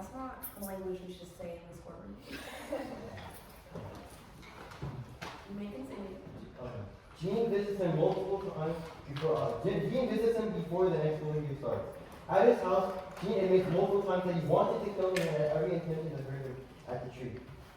That's not language we should say in this courtroom. You may continue. Gene visits him multiple times Gene visits him before the next school year starts. At his house, Gene admits multiple times that he wanted to kill him and had every intention to hurt him at the tree.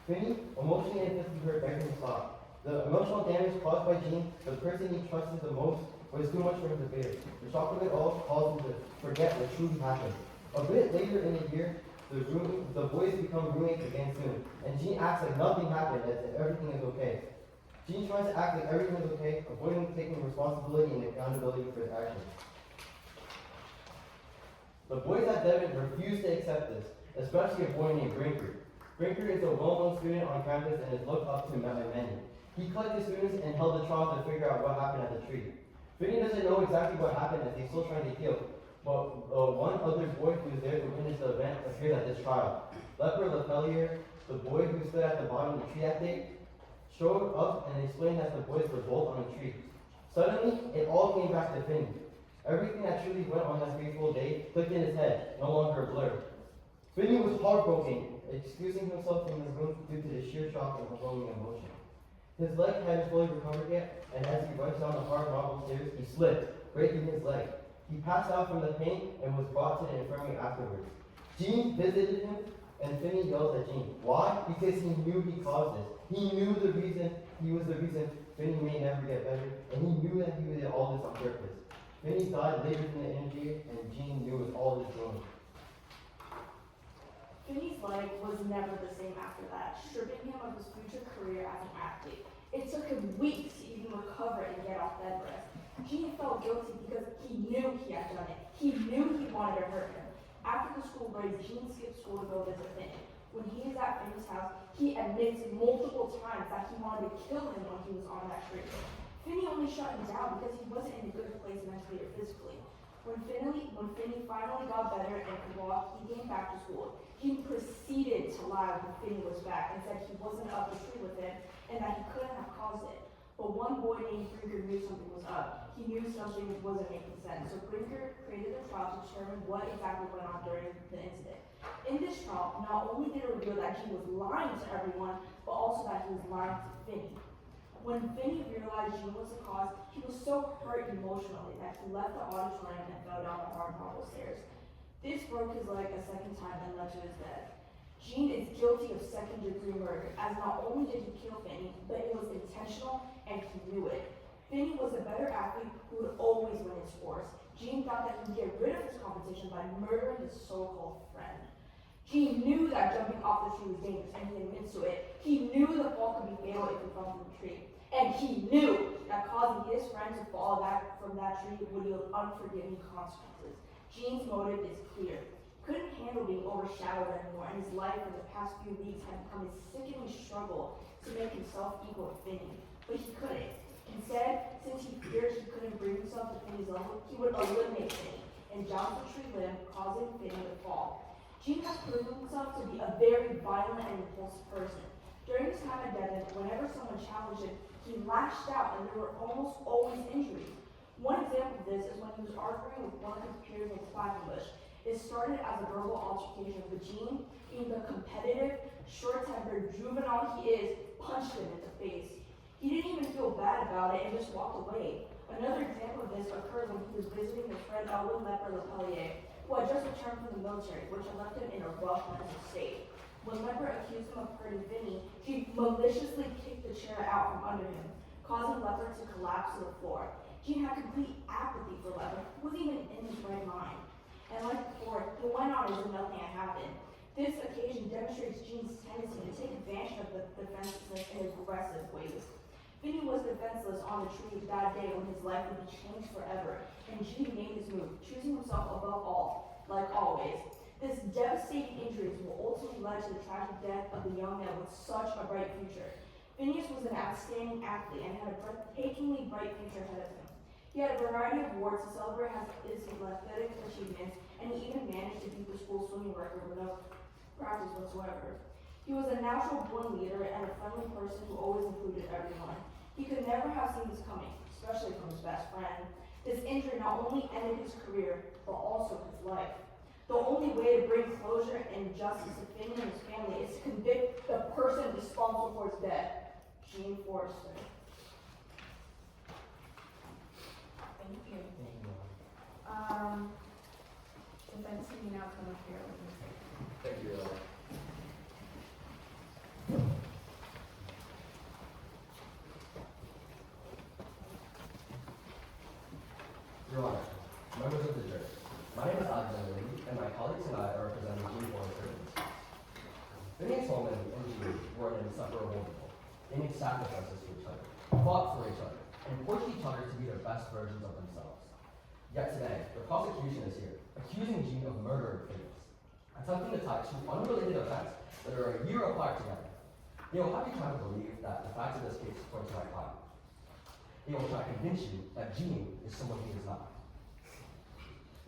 Finney, emotionally and physically hurt, begged him to stop. The emotional damage caused by Gene, the person he trusted the most, was too much for him to bear. The shock of it all caused him to forget what truly happened. A bit later in the year, the boys become roommates again soon, and Gene acts like nothing happened, as if everything is okay. Gene tries to act like everything is okay, avoiding taking responsibility and accountability for his actions. The boys at Devon refuse to accept this, especially a boy named Brinker. Brinker is a well-known student on campus and is looked up to by many. He collected students and held a trial to figure out what happened at the tree. Finney doesn't know exactly what happened as he's still trying to heal, but one other boy who was there to witness the event appeared at this trial. Leper Lepellier, the boy who stood at the bottom of the tree that day, showed up and explained that the boys were both on a tree. Suddenly, it all came back to Finney. Everything that truly went on that fateful day clicked in his head, no longer a blur. Finney was heartbroken, excusing himself from his room due to the sheer shock and overwhelming emotion. His leg hadn't fully recovered yet, and as he rushed down the hard marble stairs, he slipped, breaking his leg. He passed out from the pain and was brought to the infirmary afterwards. Gene visited him, and Finney yelled at Gene. Why? Because he knew he caused this. He knew he was the reason Finney may never get better, and he knew that he did all this on purpose. Finney died later from the injury, and Gene knew it was all his doing. Finney's leg was never the same after that, stripping him of his future career as an athlete. It took him weeks to even recover and get off bed rest. Gene felt guilty because he knew he had done it. He knew he wanted to hurt him. After the school break, Gene skipped school to go visit Finney. When he is at Finney's house, he admits multiple times that he wanted to kill him when he was on that tree. Finney only shut him down because he wasn't in a good place mentally or physically. When Finney finally got better and could walk, he came back to school. He proceeded to lie when Finney was back and said he wasn't up the tree with him and that he couldn't have caused it. But one boy named Brinker knew something was up. He knew something wasn't making sense. So Brinker created a trial to determine what exactly went on during the incident. In this trial, not only did it reveal that he was lying to everyone, but also that he was lying to Finney. When Finney realized Gene was the cause, he was so hurt emotionally that he left the auditorium and fell down the hard marble stairs. This broke his leg a second time and led to his death. Gene is guilty of second-degree murder, as not only did he kill Finney, but it was intentional and he knew it. Finney was a better athlete who would always win in sports. Gene thought that he could get rid of his competition by murdering his so-called friend. Gene knew that jumping off the tree was dangerous, and he admits to it. He knew the fall could be fatal if he fell from the tree. And he knew that causing his friend to fall from that tree would yield unforgiving consequences. Gene's motive is clear. He couldn't handle being overshadowed anymore, and his life for the past few weeks had become a sickening struggle to make himself equal to Finney. But he couldn't. Instead, since he feared he couldn't bring himself to Finney's level, he would eliminate Finney and jump the tree limb, causing Finney to fall. Gene has proven himself to be a very violent and impulsive person. During his time at Devon, whenever someone challenged him, he lashed out and there were almost always injuries. One example of this is when he was arguing with one of his peers in Clackenbush. It started as a verbal altercation, but Gene, being the competitive, short-tempered juvenile he is, punched him in the face. He didn't even feel bad about it and just walked away. Another example of this occurred when he was visiting his friend Leper Lepellier, who had just returned from the military, which had left him in a rough mental state. When Leper accused him of hurting Finney, he maliciously kicked the chair out from under him, causing Leper to collapse to the floor. Gene had complete apathy for Leper, who wasn't even in his right mind. And like before, he went on as if nothing had happened. This occasion demonstrates Gene's tendency to take advantage of the defenselessness in aggressive ways. Finney was defenseless on the tree that day when his life would be changed forever, and Gene made his move, choosing himself above all, like always. This devastating injuries will ultimately lead to the tragic death of the young man with such a bright future. Phineas was an outstanding athlete and had a breathtakingly bright future ahead of him. He had a variety of awards to celebrate his athletic achievements, and he even managed to beat the school swimming record without practice whatsoever. He was a natural-born leader and a friendly person who always included everyone. He could never have seen this coming, especially from his best friend. This injury not only ended his career, but also his life. The only way to bring closure and justice to Finney and his family is to convict the person responsible for his death, Gene Forrester. Thank you. Thank you. Defense team, now come up here with your statement. Thank you, Your Honor. Your Honor, members of the jury, my name is Madelyn, and my colleagues and I are representing Gene Forrester. Phineas Holman and Gene were an inseparable couple. They made sacrifices for each other, fought for each other, and pushed each other to be their best versions of themselves. Yet today, the prosecution is here, accusing Gene of murdering Phineas, attempting to tie two unrelated events that are a year apart together. They will have you try to believe that the facts of this case point to my client. They will try to convince you that Gene is someone he is not.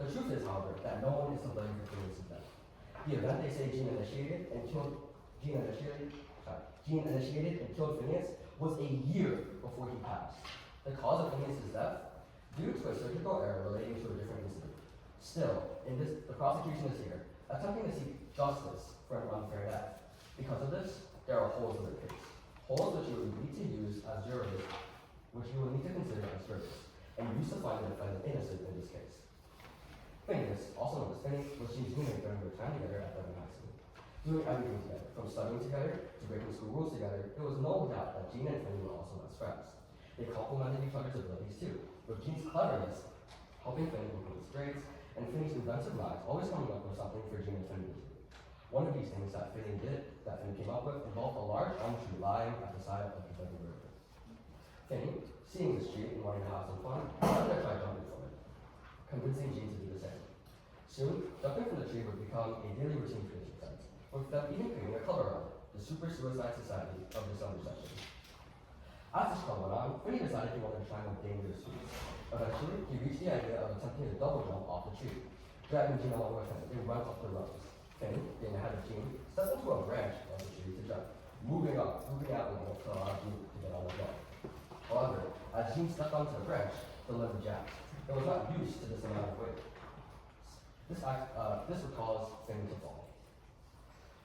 The truth is, however, that no one is to blame for Phineas' death. The event they say Gene initiated and killed Phineas was a year before he passed. The cause of Phineas' death? Due to a surgical error relating to a different incident. Still, the prosecution is here, attempting to seek justice for an unfair death. Because of this, there are holes in the case. Holes which you will need to use as jurors, which you will need to consider as jurors, and use to find the defendant innocent in this case. Phineas, also known as Finney, was Gene's roommate during their time together at Madelyn High School. Doing everything together, from studying together to breaking school rules together, there was no doubt that Gene and Finney were also best friends. They complemented each other's abilities too, with Gene's cleverness helping Finney improve his grades, and Finney's inventive minds always coming up with something for Gene and Finney to do. One of these things that Finney came up with, involved a large elm tree lying at the side of the Madelyn River. Finney, seeing this tree and wanting to have some fun, decided to try jumping from it, convincing Gene to do the same. Soon, jumping from the tree would become a daily routine for his friends, with them even creating a club around it, the Super Suicide Society of the summer session. As this club went on, Finney decided he wanted to try more dangerous feats. Eventually, he reached the idea of attempting to double jump off the tree. Dragging Gene along with him, they run up the ropes. Finney, getting ahead of Gene, steps into a branch of the tree to jump, moving out in the to allow Gene to get on the block. However, as Gene stepped onto the branch, the limb jacked. It was not used to this amount of weight. This would cause Finney to fall.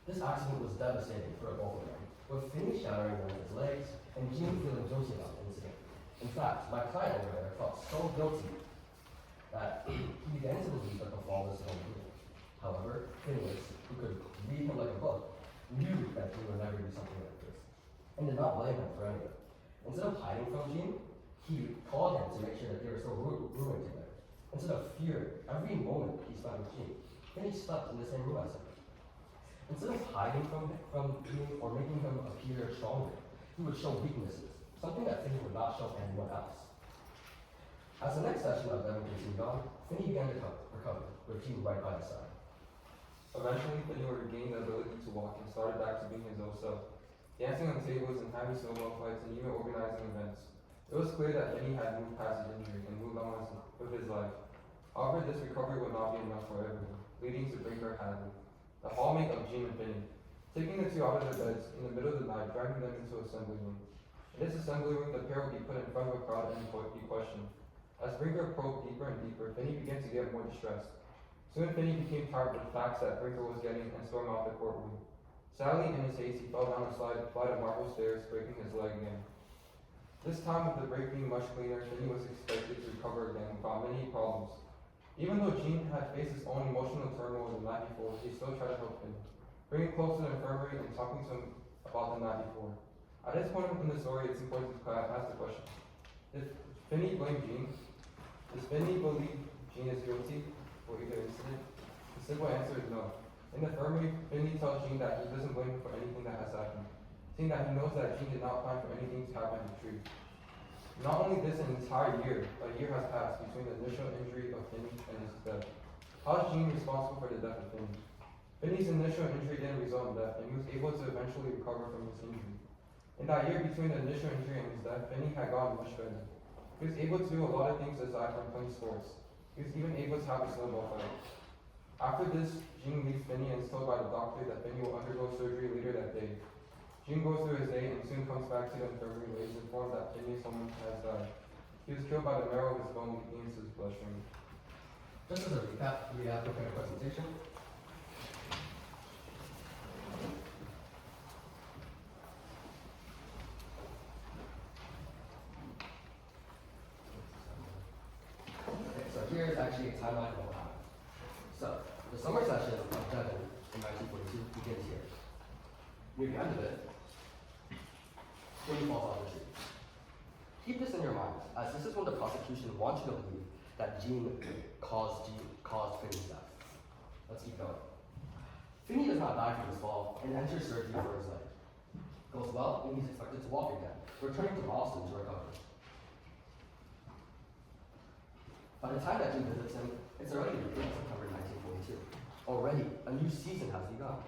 This accident was devastating for both of them, with Finney shattering one of his legs and Gene feeling guilty about the incident. In fact, my client over there felt so guilty that he began to believe that the fall was his own doing. However, Phineas, who could read him like a book, knew that Gene would never do something like this, and did not blame him for any of it. Instead of hiding from Gene, he called him to make sure that they were still rooming together. Instead of fearing every moment he spent with Gene, Finney slept in the same room as him. Instead of hiding from Gene or making him appear stronger, he would show weaknesses, something that Finney would not show anyone else. As the next session of them continued on, Finney began to recover, with Gene right by his side. Eventually, Finney regained the ability to walk and started back to being his old self, dancing on tables and having snowball fights and even organizing events. It was clear that Finney had moved past his injury and moved on with his life. However, this recovery would not be enough for everyone, leading to Brinker Hadley, the hallmate of Gene and Finney, taking the two out of their beds in the middle of the night, dragging them into an assembly room. In this assembly room, the pair would be put in front of a crowd and be questioned. As Brinker probed deeper and deeper, Finney began to get more distressed. Soon Finney became tired of the facts that Brinker was getting and stormed out the courtroom. Sadly, in his haste, he fell down a flight of marble stairs, breaking his leg again. This time, with the break being much cleaner, Finney was expected to recover again without many problems. Even though Gene had faced his own emotional turmoil the night before, he still tried to help Finney, bringing him close to the infirmary and talking to him about the night before. At this point in the story, it's important to ask the question: did Finney blame Gene? Does Finney believe Gene is guilty for either incident? The simple answer is no. In the infirmary, Finney tells Gene that he doesn't blame him for anything that has happened, saying that he knows that Gene did not plan for anything to happen in the tree. Not only this, an entire year, a year has passed between the initial injury of Finney and his death. How is Gene responsible for the death of Finney? Finney's initial injury didn't result in death, and he was able to eventually recover from his injury. In that year between the initial injury and his death, Finney had gotten much better. He was able to do a lot of things aside from playing sports. He was even able to have a snowball fight. After this, Gene leaves Finney and is told by the doctor that Finney will undergo surgery later that day. Gene goes through his day and soon comes back to the infirmary where he is informed that Finney's someone has died. He was killed by the marrow of his bone leaking into his bloodstream. Just as a recap, we have prepared a presentation. Okay, so here is actually a timeline of what happened. So, the summer session of Devon in 1942 begins here. Near the end of it, Jane falls off the tree. Keep this in your minds, as this is when the prosecution wants you to believe that Gene caused Finney's death. Let's keep going. Finney does not die from his fall and enters surgery for his leg. Goes well, and he's expected to walk again, returning to Boston to recover. By the time that Gene visits him, it's already September 1942. Already, a new season has begun.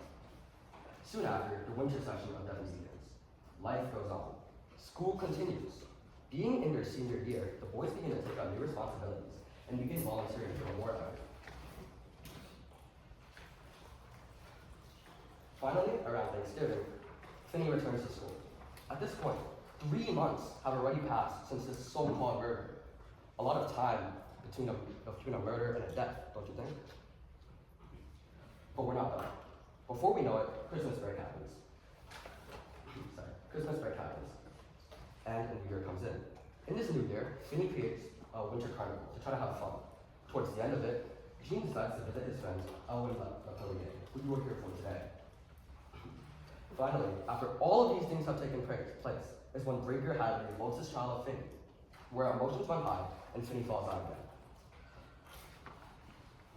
Soon after, the winter session of Devon begins. Life goes on. School continues. Being in their senior year, the boys begin to take on new responsibilities and begin volunteering for the war effort. Finally, around Thanksgiving, Finney returns to school. At this point, 3 months have already passed since this so-called murder. A lot of time between a murder and a death, don't you think? But we're not done. Before we know it, Christmas break happens. Christmas break happens. And a new year comes in. In this new year, Finney creates a winter carnival to try to have fun. Towards the end of it, Gene decides to visit his friend, Madelyn, who you were here for today. Finally, after all of these things have taken place, is when Breaker Hadley holds his child of Finney, where emotions run high and Finney falls out again.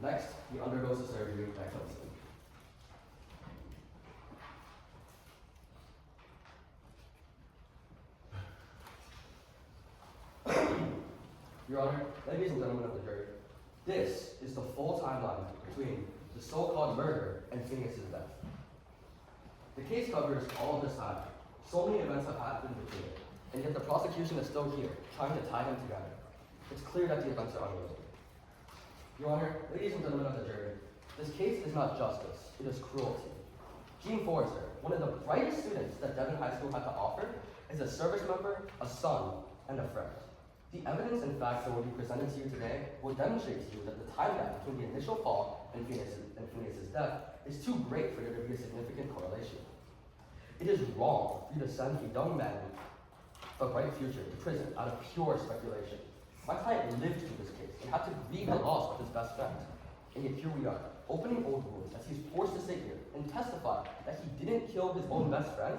Next, he undergoes the surgery that kills him. Your Honor, ladies and gentlemen of the jury, this is the full timeline between the so-called murder and Phineas's death. The case covers all of this time. So many events have happened between it, and yet the prosecution is still here, trying to tie them together. It's clear that the events are unrelated. Your Honor, ladies and gentlemen of the jury, this case is not justice, it is cruelty. Gene Forrester, one of the brightest students that Devon High School had to offer, is a service member, a son, and a friend. The evidence and facts that will be presented to you today will demonstrate to you that the time gap between the initial fall and Phineas's death is too great for there to be a significant correlation. It is wrong for you to send a young man with a bright future to prison out of pure speculation. My client lived through this case and had to grieve the loss of his best friend. And yet here we are, opening old wounds as he's forced to sit here and testify that he didn't kill his own best friend.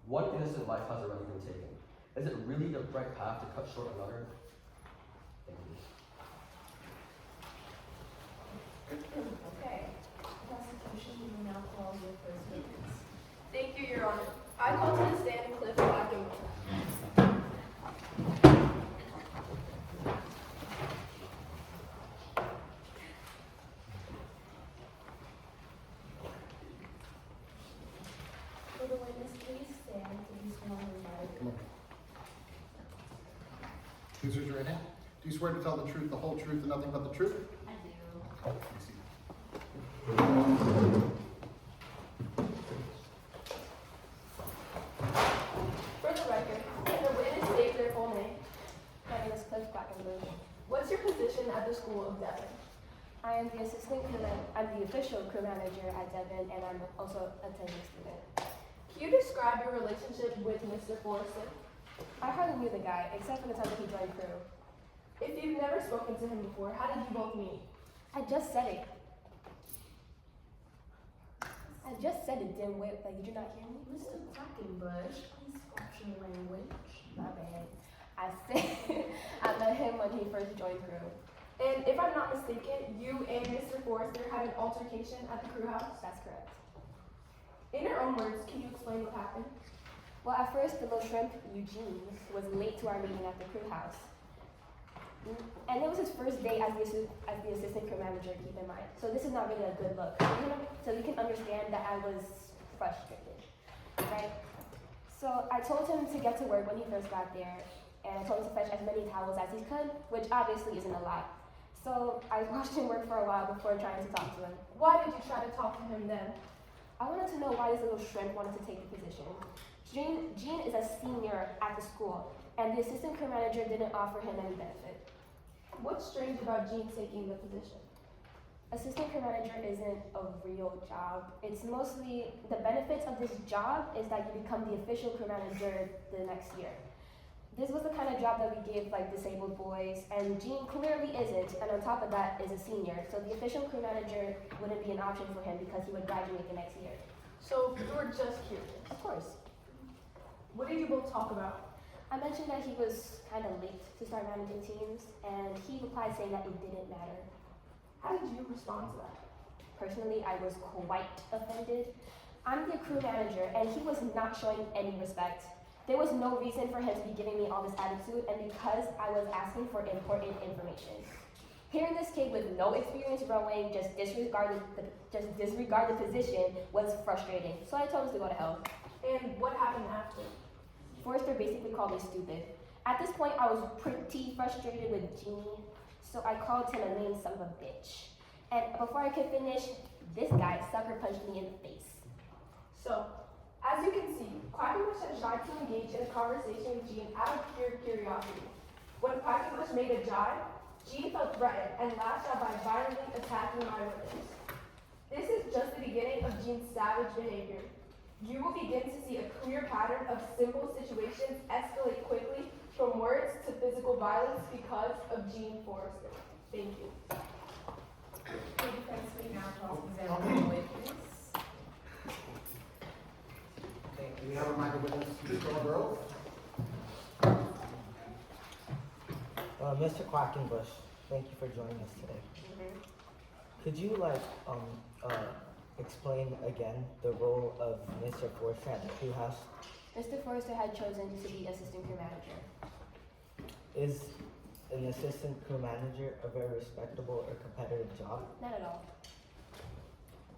One innocent life has already been taken. Is it really the right path to cut short another? Thank you. Okay. Prosecution, you will now call your first witness. Thank you, Your Honor. I call to the stand Cliff Blackenberg. Will the witness please stand to be sworn in by the court? Please raise your right hand. Do you swear to tell the truth, the whole truth, and nothing but the truth? I do. Please seat. For the record, can the witness state their full name? My name is Cliff Blackenberg. What's your position at the School of Devon? I am the I'm the official crew manager at Devon, and I'm also a attending student. Can you describe your relationship with Mr. Forrester? I hardly knew the guy, except for the time that he joined crew. If you've never spoken to him before, how did you both meet? I just said it. I just said it, dimwit. Like, did you not hear me? Mr. Blackenberg, please watch your language. My bad. I said I met him when he first joined crew. And if I'm not mistaken, you and Mr. Forrester had an altercation at the crew house? That's correct. In your own words, can you explain what happened? Well, at first, the little shrimp, Eugene, was late to our meeting at the crew house. And it was his first day as the assistant crew manager, keep in mind. So this is not really a good look. So you can understand that I was frustrated, right? So I told him to get to work when he first got there, and I told him to fetch as many towels as he could, which obviously isn't a lot. So I watched him work for a while before trying to talk to him. Why did you try to talk to him then? I wanted to know why this little shrimp wanted to take the position. Gene is a senior at the school, and the assistant crew manager didn't offer him any benefit. What's strange about Gene taking the position? Assistant crew manager isn't a real job. It's mostly, the benefits of this job is that you become the official crew manager the next year. This was the kind of job that we gave like disabled boys, and Gene clearly isn't, and on top of that is a senior, so the official crew manager wouldn't be an option for him because he would graduate the next year. So you were just curious. Of course. What did you both talk about? I mentioned that he was kind of late to start managing teams, and he replied saying that it didn't matter. How did you respond to that? Personally, I was quite offended. I'm the crew manager, and he was not showing any respect. There was no reason for him to be giving me all this attitude, and because I was asking for important information. Hearing this kid with no experience rowing just disregard the position was frustrating, so I told him to go to hell. And what happened after? Forrester basically called me stupid. At this point, I was pretty frustrated with Genie, so I called him a mean son of a bitch. And before I could finish, this guy sucker punched me in the face. So, as you can see, Quackenbush had tried to engage in a conversation with Gene out of pure curiosity. When Quackenbush made a jibe, Gene felt threatened and lashed out by violently attacking my witness. This is just the beginning of Gene's savage behavior. You will begin to see a clear pattern of simple situations escalate quickly from words to physical violence because of Gene Forrester. Thank you. Defense may now cross-examine the witness. Okay, do we have a mic witness, Mr. Girls? Mr. Quackenbush, thank you for joining us today. Could you explain again the role of Mr. Forrester at the crew house? Mr. Forrester had chosen to be assistant crew manager. Is an assistant crew manager a very respectable or competitive job? Not at all.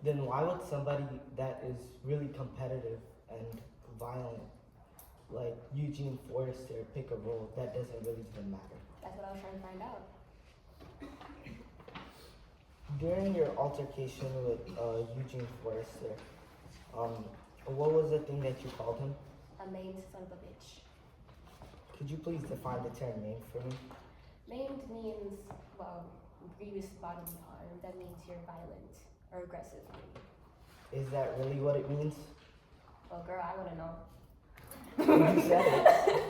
Then why would somebody that is really competitive and violent, like Gene Forrester, pick a role that doesn't really even matter? That's what I was trying to find out. During your altercation with Gene Forrester, what was the thing that you called him? A maimed son of a bitch. Could you please define the term maimed for me? Maimed means, well, grievous bodily harm. That means you're violent or aggressive. Is that really what it means? Well, girl, I wouldn't know. You said it.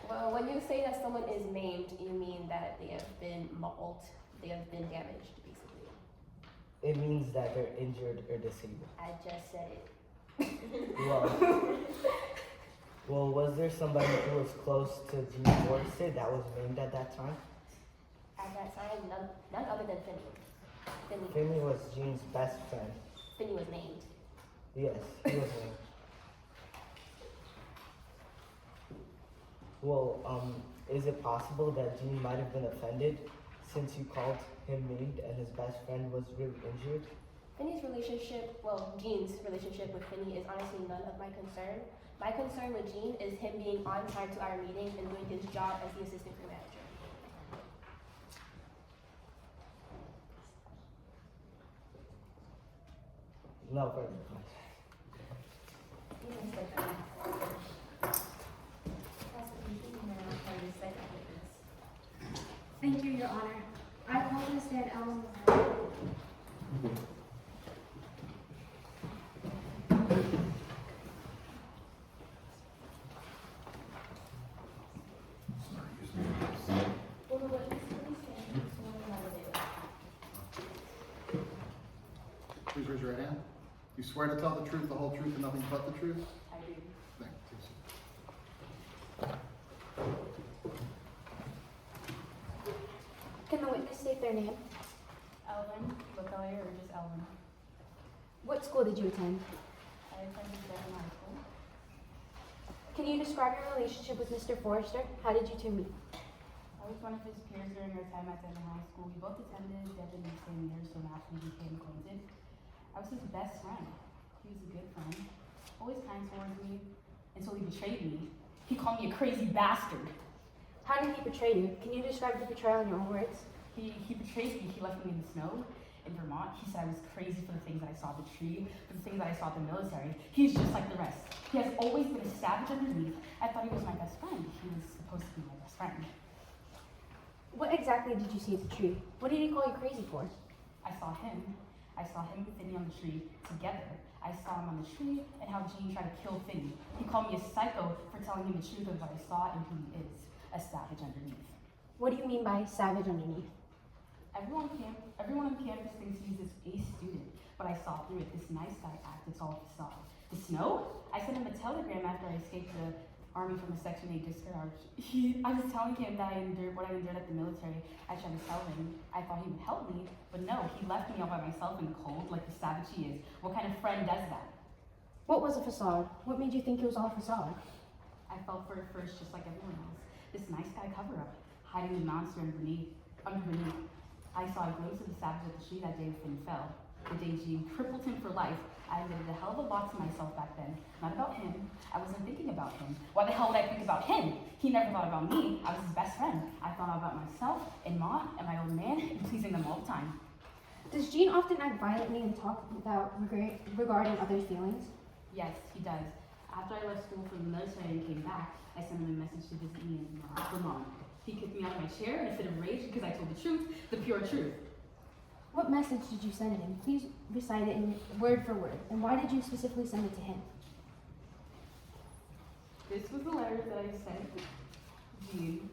Well, when you say that someone is maimed, you mean that they have been mauled, they have been damaged, basically. It means that they're injured or disabled. I just said it. Well, was there somebody who was close to Gene Forrester that was maimed at that time? At that time, none other than Finney. Finney was Gene's best friend. Finney was named. Yes, he was maimed. Well, is it possible that Gene might have been offended since you called him maimed and his best friend was really injured? Gene's relationship with Finney is honestly none of my concern. My concern with Gene is him being on time to our meeting and doing his job as the assistant crew manager. No further questions. Prosecution may now call the second witness. Thank you, Your Honor. I call to stand Ellen. Will the witness please stand and be sworn in by the witness? Please raise your right hand. You swear to tell the truth, the whole truth, and nothing but the truth? I do. Thank you. Can the witness state their name? Elvin, Latoya, or just Elvin. What school did you attend? I attended Devon High School. Can you describe your relationship with Mr. Forrester? How did you two meet? I was one of his peers during our time at Devon High School. We both attended Devon the same year, so naturally we became acquainted. I was his best friend. He was a good friend, always kind towards me, until he betrayed me. He called me a crazy bastard. How did he betray you? Can you describe the betrayal in your own words? He betrayed me. He left me in the snow in Vermont. He said I was crazy for the things that I saw at the tree, for the things that I saw at the military. He's just like the rest. He has always been a savage underneath. I thought he was my best friend. He was supposed to be my best friend. What exactly did you see at the tree? What did he call you crazy for? I saw him and Finney on the tree together. I saw him on the tree and how Gene tried to kill Finney. He called me a psycho for telling him the truth of what I saw and who he is, a savage underneath. What do you mean by savage underneath? Everyone on campus thinks he's this A student, but I saw through it. This nice guy act, it's all facade. The snow? I sent him a telegram after I escaped the army from the Section 8 discharge. I was telling him that what I endured at the military. I tried to tell him. I thought he would help me, but no, he left me all by myself in the cold like the savage he is. What kind of friend does that? What was a facade? What made you think it was all a facade? I fell for it first just like everyone else. This nice guy cover-up, hiding the monster underneath. I saw a glimpse of the savage at the tree that day when Finn fell. The day Gene crippled him for life. I admitted a hell of a lot to myself back then. Not about him. I wasn't thinking about him. Why the hell would I think about him? He never thought about me. I was his best friend. I thought about myself and Ma and my old man and pleasing them all the time. Does Gene often act violently and talk without regarding others' feelings? Yes, he does. After I left school for the military and came back, I sent him a message to visit me in Vermont. He kicked me out of my chair in a fit of rage because I told the truth, the pure truth. What message did you send him? Please recite it in word for word. And why did you specifically send it to him? This was the letter that I sent Gene,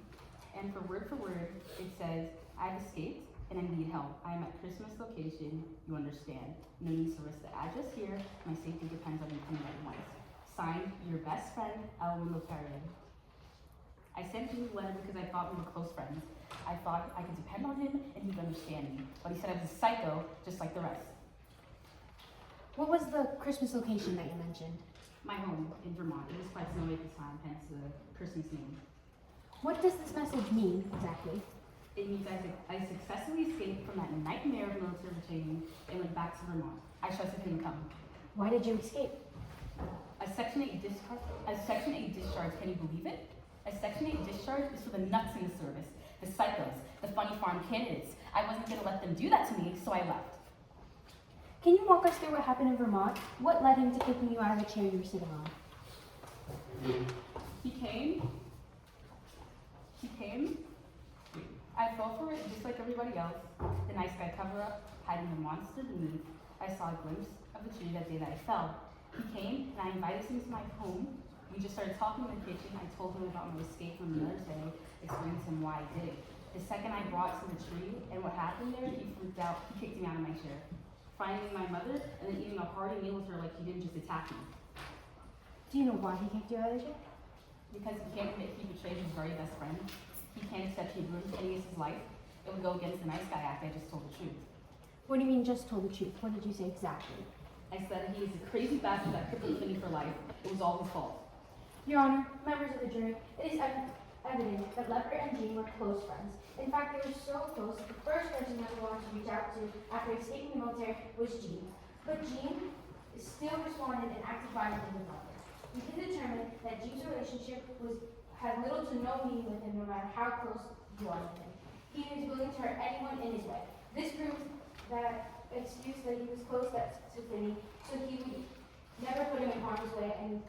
and for word, it says, I've escaped and I need help. I am at Christmas location, you understand. No need to risk the address here. My safety depends on you coming at once. Signed, your best friend, Madelyn. I sent Gene the letter because I thought we were close friends. I thought I could depend on him and he'd understand me. But he said I was a psycho, just like the rest. What was the Christmas location that you mentioned? My home in Vermont. It was quite snowy at the time, hence the Christmas name. What does this message mean exactly? It means I successfully escaped from that nightmare of military training and went back to Vermont. I trusted him to come. Why did you escape? A Section 8 discharge, can you believe it? A Section 8 discharge is for the nuts in the service, the psychos, the funny farm candidates. I wasn't going to let them do that to me, so I left. Can you walk us through what happened in Vermont? What led him to kicking you out of the chair you were sitting on? He came. I fell for it just like everybody else. The nice guy cover-up, hiding the monster beneath. I saw a glimpse of the tree that day that I fell. He came and I invited him to my home. We just started talking in the kitchen. I told him about my escape from the military, explained to him why I did it. The second I brought to the tree and what happened there, he freaked out. He kicked me out of my chair. Finding my mother and then eating a hearty meal with her like he didn't just attack me. Do you know why he kicked you out of the chair? Because he can't admit he betrayed his very best friend. He can't accept he ruined Phineas' life. It would go against the nice guy act. I just told the truth. What do you mean just told the truth? What did you say exactly? I said he is a crazy bastard that crippled Finney for life. It was all his fault. Your Honor, members of the jury, it is evident that Leopard and Gene were close friends. In fact, they were so close that the first person that we wanted to reach out to after escaping the military was Gene. But Gene still responded and acted violently with Leopard. We can determine that Gene's relationship had little to no meaning with him, no matter how close you are with him. He was willing to hurt anyone in his way. This proves that excuse that he was close to Finney, so he would never put him in harm's way, and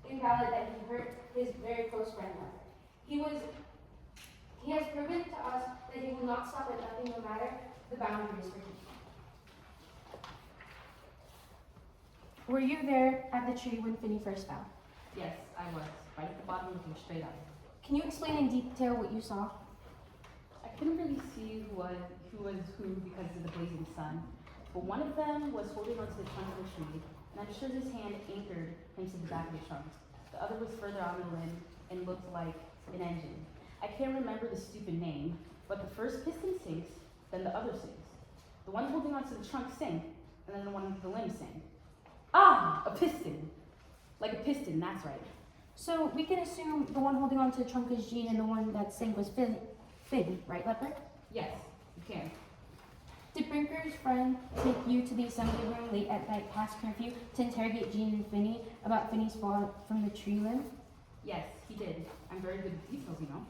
invalid that he hurt his very close friend Leopard. He has proven to us that he will not stop at nothing, no matter the boundaries for him. Were you there at the tree when Finney first fell? Yes, I was. Right at the bottom looking straight up. Can you explain in detail what you saw? I couldn't really see who was who because of the blazing sun. But one of them was holding onto the trunk of the tree, and I'm sure his hand anchored him to the back of the trunk. The other was further on the limb and looked like an engine. I can't remember the stupid name, but the first piston sinks, then the other sinks. The one holding onto the trunk sank, and then the one with the limb sank. Ah, a piston. Like a piston, that's right. So we can assume the one holding onto the trunk is Gene and the one that sank was Finn, right, Leopard? Yes, you can. Did Brinker's friend take you to the assembly room late at night past curfew to interrogate Gene and Finney about Finney's fall from the tree limb? Yes, he did. I'm very good at details, you know.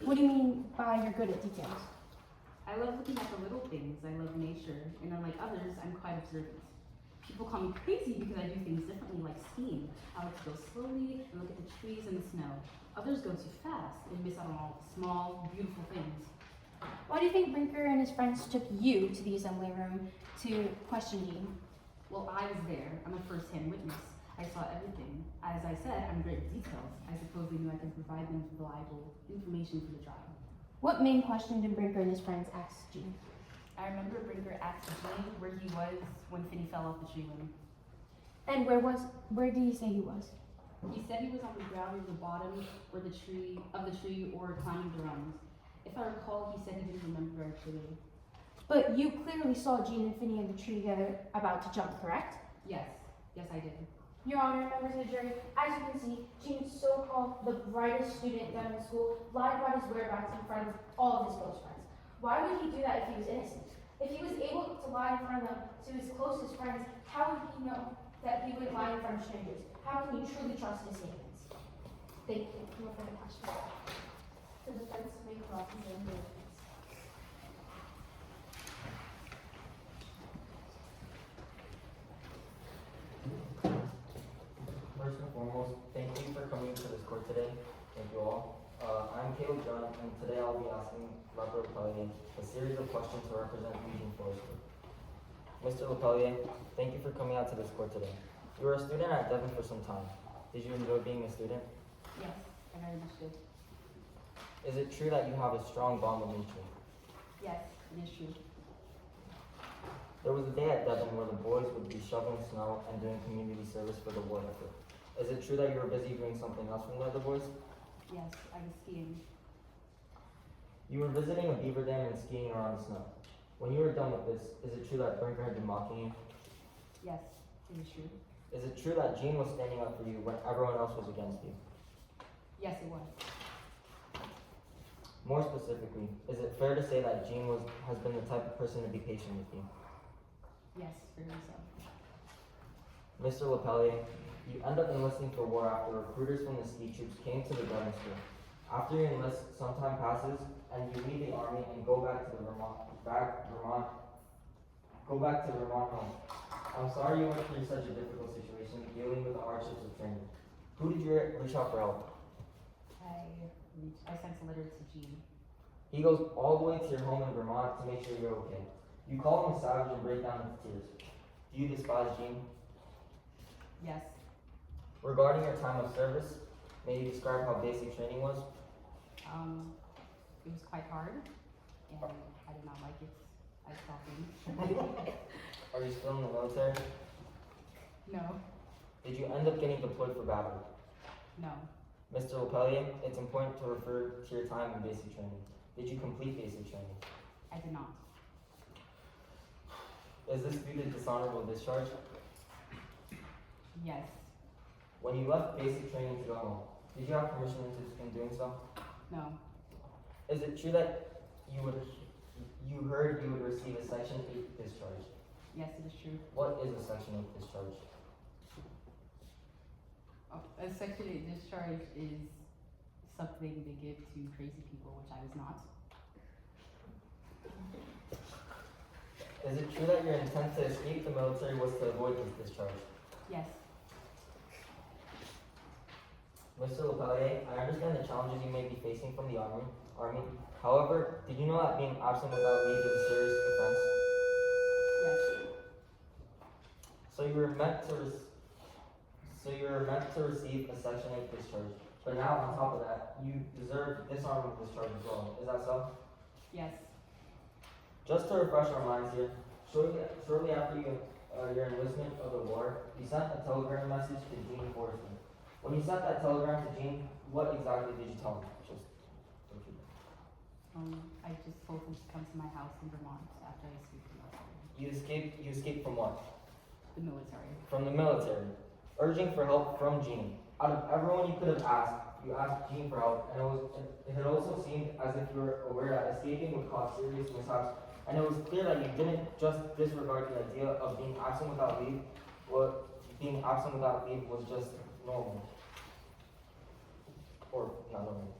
What do you mean by you're good at details? I love looking at the little things. I love nature, and unlike others, I'm quite observant. People call me crazy because I do things differently, like skiing. I like to go slowly and look at the trees and the snow. Others go too fast and miss out on all the small, beautiful things. Why do you think Brinker and his friends took you to the assembly room to question Gene? Well, I was there. I'm a first-hand witness. I saw everything. As I said, I'm great with details. I suppose they knew I could provide them with reliable information for the trial. What main question did Brinker and his friends ask Gene? I remember Brinker asked Gene where he was when Finney fell off the tree limb. And where did he say he was? He said he was on the ground near the bottom or the tree or climbing the rungs. If I recall, he said he didn't remember very clearly. But you clearly saw Gene and Finney in the tree together about to jump, correct? Yes, I did. Your Honor, members of the jury, as you can see, Gene, so-called the brightest student down in school, lied about his whereabouts in front of all of his close friends. Why would he do that if he was innocent? If he was able to lie in front of them to his closest friends, how would he know that he would lie in front of strangers? How can you truly trust his statements? Thank you. No further questions. The defense may cross-examine the witness. First and foremost, thank you for coming to this court today. Thank you all. I'm Caleb John, and today I'll be asking Dr. LePellier a series of questions to represent Gene Forrester. Mr. LePellier, thank you for coming out to this court today. You were a student at Devon for some time. Did you enjoy being a student? Yes, I very much did. Is it true that you have a strong bond with nature? Yes, it is true. There was a day at Devon where the boys would be shoveling snow and doing community service for the war effort. Is it true that you were busy doing something else from the other boys? Yes, I was skiing. You were visiting a beaver dam and skiing around the snow. When you were done with this, is it true that Brinker had been mocking you? Yes, it is true. Is it true that Gene was standing up for you when everyone else was against you? Yes, it was. More specifically, is it fair to say that Gene has been the type of person to be patient with you? Yes, very so. Mr. LePellier, you end up enlisting for war after recruiters from the ski troops came to the gun school. After you enlist, some time passes, and you leave the army and go back to Vermont home. I'm sorry you went through such a difficult situation dealing with the hardships of training. Who did you reach out for help? I sent a letter to Gene. He goes all the way to your home in Vermont to make sure you're okay. You call him a savage and break down into tears. Do you despise Gene? Yes. Regarding your time of service, may you describe how basic training was? It was quite hard, and I did not like it. I stopped things. Are you still in the military? No. Did you end up getting deployed for battle? No. Mr. LePellier, it's important to refer to your time in basic training. Did you complete basic training? I did not. Is this due to dishonorable discharge? Yes. When you left basic training to go home, did you have permission in doing so? No. Is it true that you heard you would receive a Section 8 discharge? Yes, it is true. What is a Section 8 discharge? A Section 8 discharge is something they give to crazy people, which I was not. Is it true that your intent to escape the military was to avoid this discharge? Yes. Mr. LePellier, I understand the challenges you may be facing from the Army. However, did you know that being absent without leave is a serious offense? Yes. So you were meant to receive a Section 8 discharge, but now on top of that, you deserve dishonorable discharge as well. Is that so? Yes. Just to refresh our minds here, shortly after your enlistment of the war, you sent a telegram message to Gene Forrester. When you sent that telegram to Gene, what exactly did you tell him? I just told him to come to my house in Vermont after I escaped the military. You escaped from what? The military. From the military. Urging for help from Gene. Out of everyone you could have asked, you asked Gene for help, and it had also seemed as if you were aware that escaping would cause serious mishaps, and it was clear that you didn't just disregard the idea of being absent without leave, being absent without leave was just normal. Or not normal.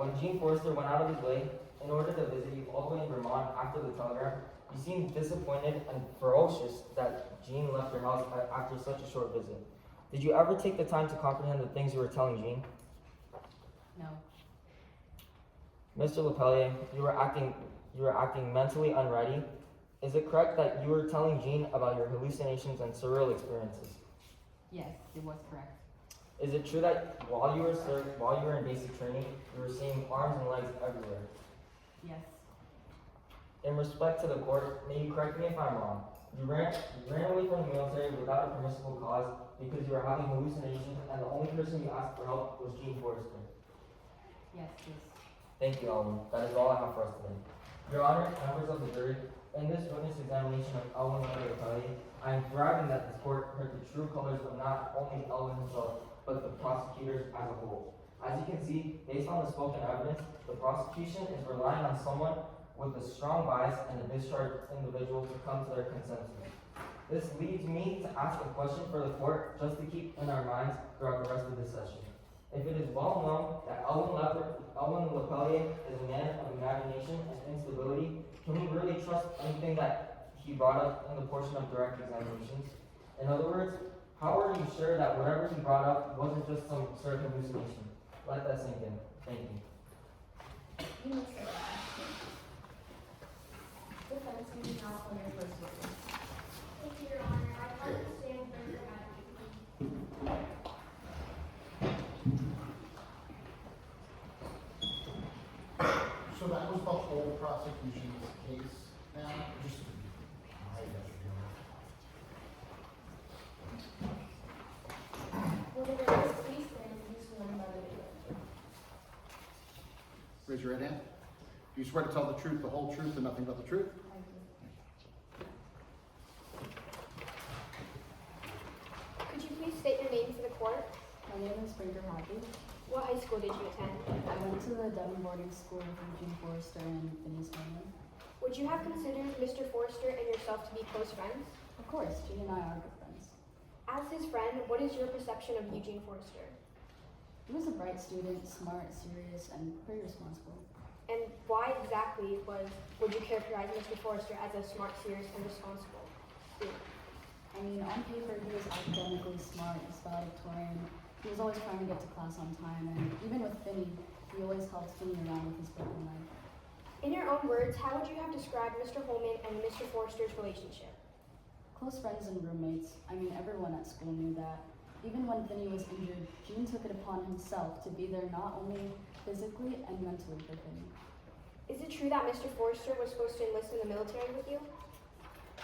When Gene Forrester went out of his way in order to visit you all the way in Vermont after the telegram, you seemed disappointed and ferocious that Gene left your house after such a short visit. Did you ever take the time to comprehend the things you were telling Gene? No. Mr. LePellier, you were acting mentally unready. Is it correct that you were telling Gene about your hallucinations and surreal experiences? Yes, it was correct. Is it true that while you were in basic training, you were seeing arms and legs everywhere? Yes. In respect to the court, may you correct me if I'm wrong. You ran away from the military without a permissible cause because you were having hallucinations and the only person you asked for help was Gene Forrester. Yes, please. Thank you, Elwin. That is all I have for us today. Your Honor, members of the jury, in this witness examination of Elwin LePellier, I am bragging that this court heard the true colors of not only Elwin himself, but the prosecutors as a whole. As you can see, based on the spoken evidence, the prosecution is relying on someone with a strong bias and a discharged individual to come to their consensus. This leads me to ask a question for the court just to keep in our minds throughout the rest of this session. If it is well known that Elwin LePellier is a man of imagination and instability, can we really trust anything that he brought up in the portion of direct examinations? In other words, how are you sure that whatever he brought up wasn't just some sort of hallucination? Let that sink in. Thank you. You may sit down. Defense, you may now call your first witness. Thank you, Your Honor. I understand for your advocacy. So that was the whole prosecution's case now? Just my definition. Will the witness please stand and be sworn by the judge? Raise your right hand. Do you swear to tell the truth, the whole truth, and nothing but the truth? Could you please state your name for the court? My name is Brinker Happy. What high school did you attend? I went to the Devon boarding school with Gene Forrester and Phineas Madelyn. Would you have considered Mr. Forrester and yourself to be close friends? Of course, Gene and I are good friends. As his friend, what is your perception of Eugene Forrester? He was a bright student, smart, serious, and pretty responsible. And why exactly would you characterize Mr. Forrester as a smart, serious, and responsible student? I mean, on paper, he was academically smart, he was valedictorian. He was always trying to get to class on time, and even with Finney, he always helped Finney around with his broken leg. In your own words, how would you have described Mr. Holman and Mr. Forrester's relationship? Close friends and roommates. I mean, everyone at school knew that. Even when Finney was injured, Gene took it upon himself to be there not only physically and mentally for Finney. Is it true that Mr. Forrester was supposed to enlist in the military with you?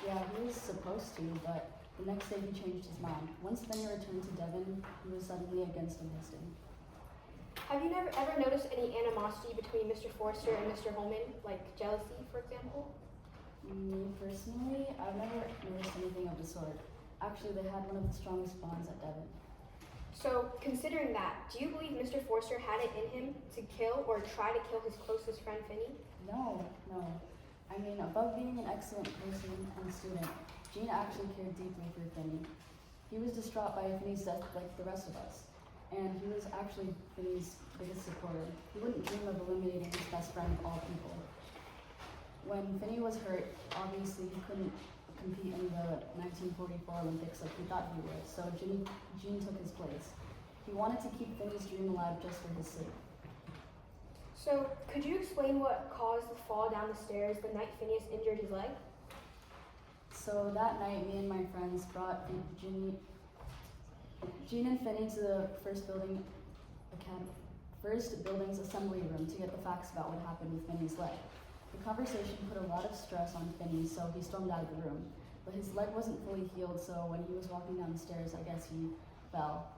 Yeah, he was supposed to, but the next day he changed his mind. Once Finney returned to Devon, he was suddenly against enlisting. Have you ever noticed any animosity between Mr. Forrester and Mr. Holman, like jealousy, for example? Me personally, I've never noticed anything of the sort. Actually, they had one of the strongest bonds at Devon. So, considering that, do you believe Mr. Forrester had it in him to kill or try to kill his closest friend, Finney? No. I mean, above being an excellent person and student, Gene actually cared deeply for Finney. He was distraught by Finney's death like the rest of us, and he was actually Finney's biggest supporter. He wouldn't dream of eliminating his best friend of all people. When Finney was hurt, obviously he couldn't compete in the 1944 Olympics like he thought he would, so Gene took his place. He wanted to keep Finney's dream alive just for his sake. So, could you explain what caused the fall down the stairs the night Phineas injured his leg? So that night, me and my friends brought Gene and Finney to the first building's assembly room to get the facts about what happened with Finney's leg. The conversation put a lot of stress on Finney, so he stormed out of the room. But his leg wasn't fully healed, so when he was walking down the stairs, I guess he fell.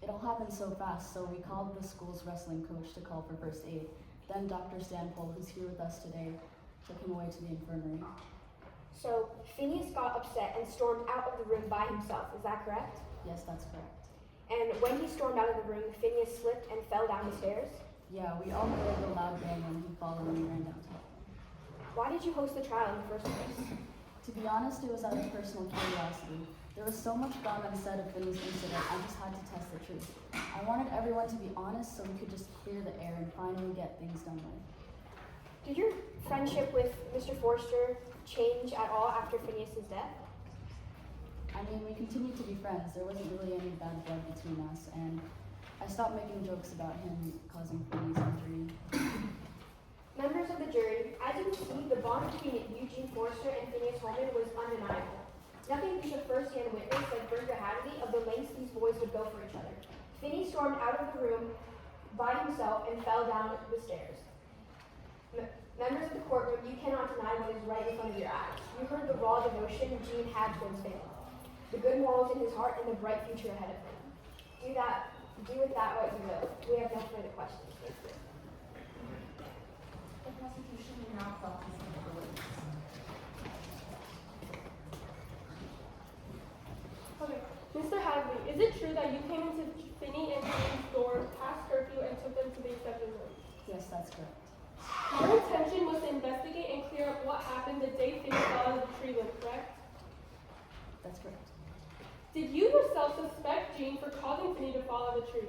It all happened so fast, so we called the school's wrestling coach to call for first aid. Then Dr. Stanpole, who's here with us today, took him away to the infirmary. So, Phineas got upset and stormed out of the room by himself, is that correct? Yes, that's correct. And when he stormed out of the room, Phineas slipped and fell down the stairs? Yeah, we all heard the loud bang when he followed and we ran down to help him. Why did you host the trial in the first place? To be honest, it was out of personal curiosity. There was so much gone unsaid of Finney's incident, I just had to test the truth. I wanted everyone to be honest so we could just clear the air and finally get things done with. Did your friendship with Mr. Forrester change at all after Phineas's death? I mean, we continued to be friends. There wasn't really any bad blood between us, and I stopped making jokes about him causing Finney's injury. Members of the jury, as you can see, the bond between Gene Forrester and Phineas Holman was undeniable. Nothing beats a first-hand witness like Bertha Hadley of the lengths these boys would go for each other. Finney stormed out of the room by himself and fell down the stairs. Members of the courtroom, you cannot deny what is right in front of your eyes. You heard the raw devotion Gene had towards Finney, the good morals in his heart, and the bright future ahead of him. Do with that what you will. We have no further questions. Thank you. The prosecution will now call his witness. Okay. Mr. Hadley, is it true that you came into Finney and Jane's door past curfew and took them to the assembly room? Yes, that's correct. Your intention was to investigate and clear up what happened the day Finney fell out of the tree limb, correct? That's correct. Did you yourself suspect Gene for causing Finney to fall out of the tree?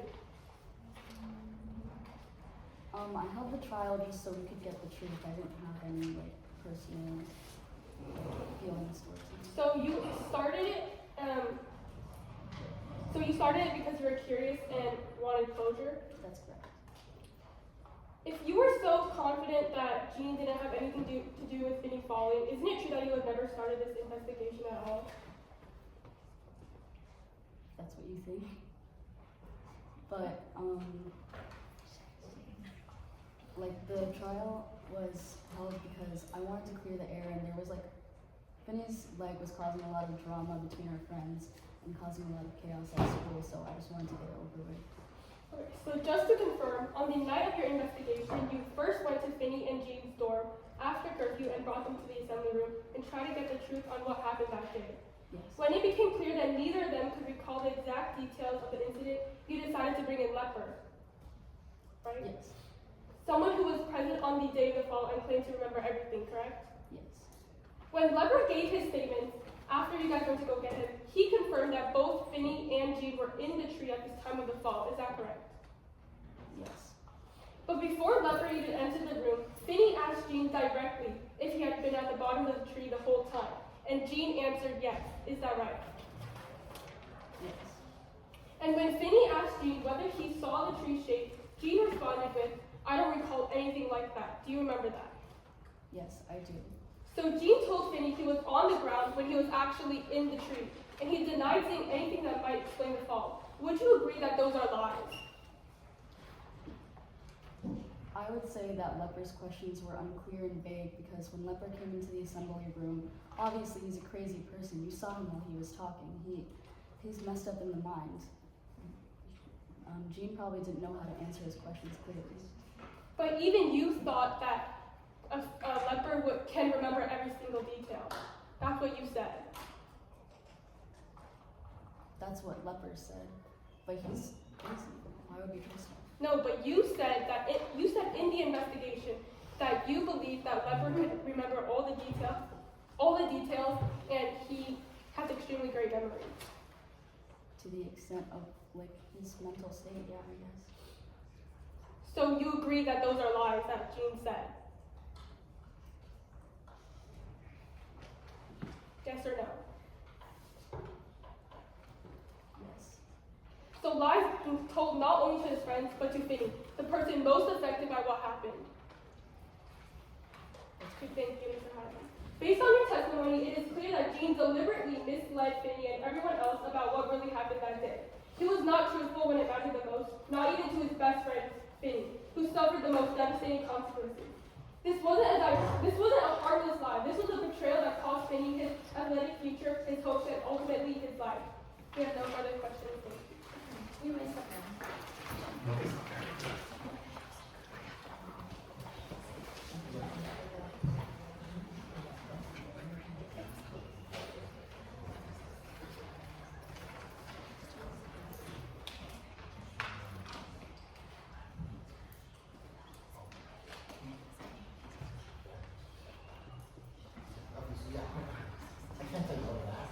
I held the trial just so we could get the truth. I didn't have any personal feelings towards him. So you started it. So you started it because you were curious and wanted closure. That's correct. If you were so confident that Gene didn't have anything to do with Finney falling, isn't it true that you had never started this investigation at all? That's what you think. But the trial was held because I wanted to clear the air, and there was Finney's leg was causing a lot of drama between our friends and causing a lot of chaos at school, so I just wanted to get it over with. Okay, so just to confirm, on the night of your investigation, you first went to Finney and Gene's dorm after curfew and brought them to the assembly room and tried to get the truth on what happened that day. Yes. When it became clear that neither of them could recall the exact details of the incident, you decided to bring in Leper, right? Yes. Someone who was present on the day of the fall and claimed to remember everything, correct? Yes. When Leper gave his statement, after you guys went to go get him, he confirmed that both Finney and Gene were in the tree at this time of the fall. Is that correct? Yes. But before Leper even entered the room, Finney asked Gene directly if he had been at the bottom of the tree the whole time. And Gene answered yes. Is that right? Yes. And when Finney asked Gene whether he saw the tree shake, Gene responded with, "I don't recall anything like that. Do you remember that?" Yes, I do. So Gene told Finney he was on the ground when he was actually in the tree, and he denied saying anything that might explain the fall. Would you agree that those are lies? I would say that Leper's questions were unclear and vague because when Leper came into the assembly room, obviously he's a crazy person. You saw him while he was talking. He's messed up in the mind. Gene probably didn't know how to answer his questions clearly. But even you thought that a leper can remember every single detail. That's what you said. That's what Leper said. But he's crazy. Why would we trust him? No, but you said that you said in the investigation that you believed that Leper could remember all the details, and he has extremely great memory. To the extent of his mental state, yeah, I guess. So you agree that those are lies that Gene said? Yes or no? Yes. So lies being told not only to his friends, but to Finney, the person most affected by what happened. Thank you, Mr. Hadley. Based on your testimony, it is clear that Gene deliberately misled Finney and everyone else about what really happened that day. He was not truthful when it mattered the most, not even to his best friend, Finney, who suffered the most devastating consequences. This wasn't a harmless lie. This was a betrayal that cost Finney his athletic future, his hopes, and ultimately his life. We have no further questions. Thank you. You may sit down. Yeah, I can't tell you all that.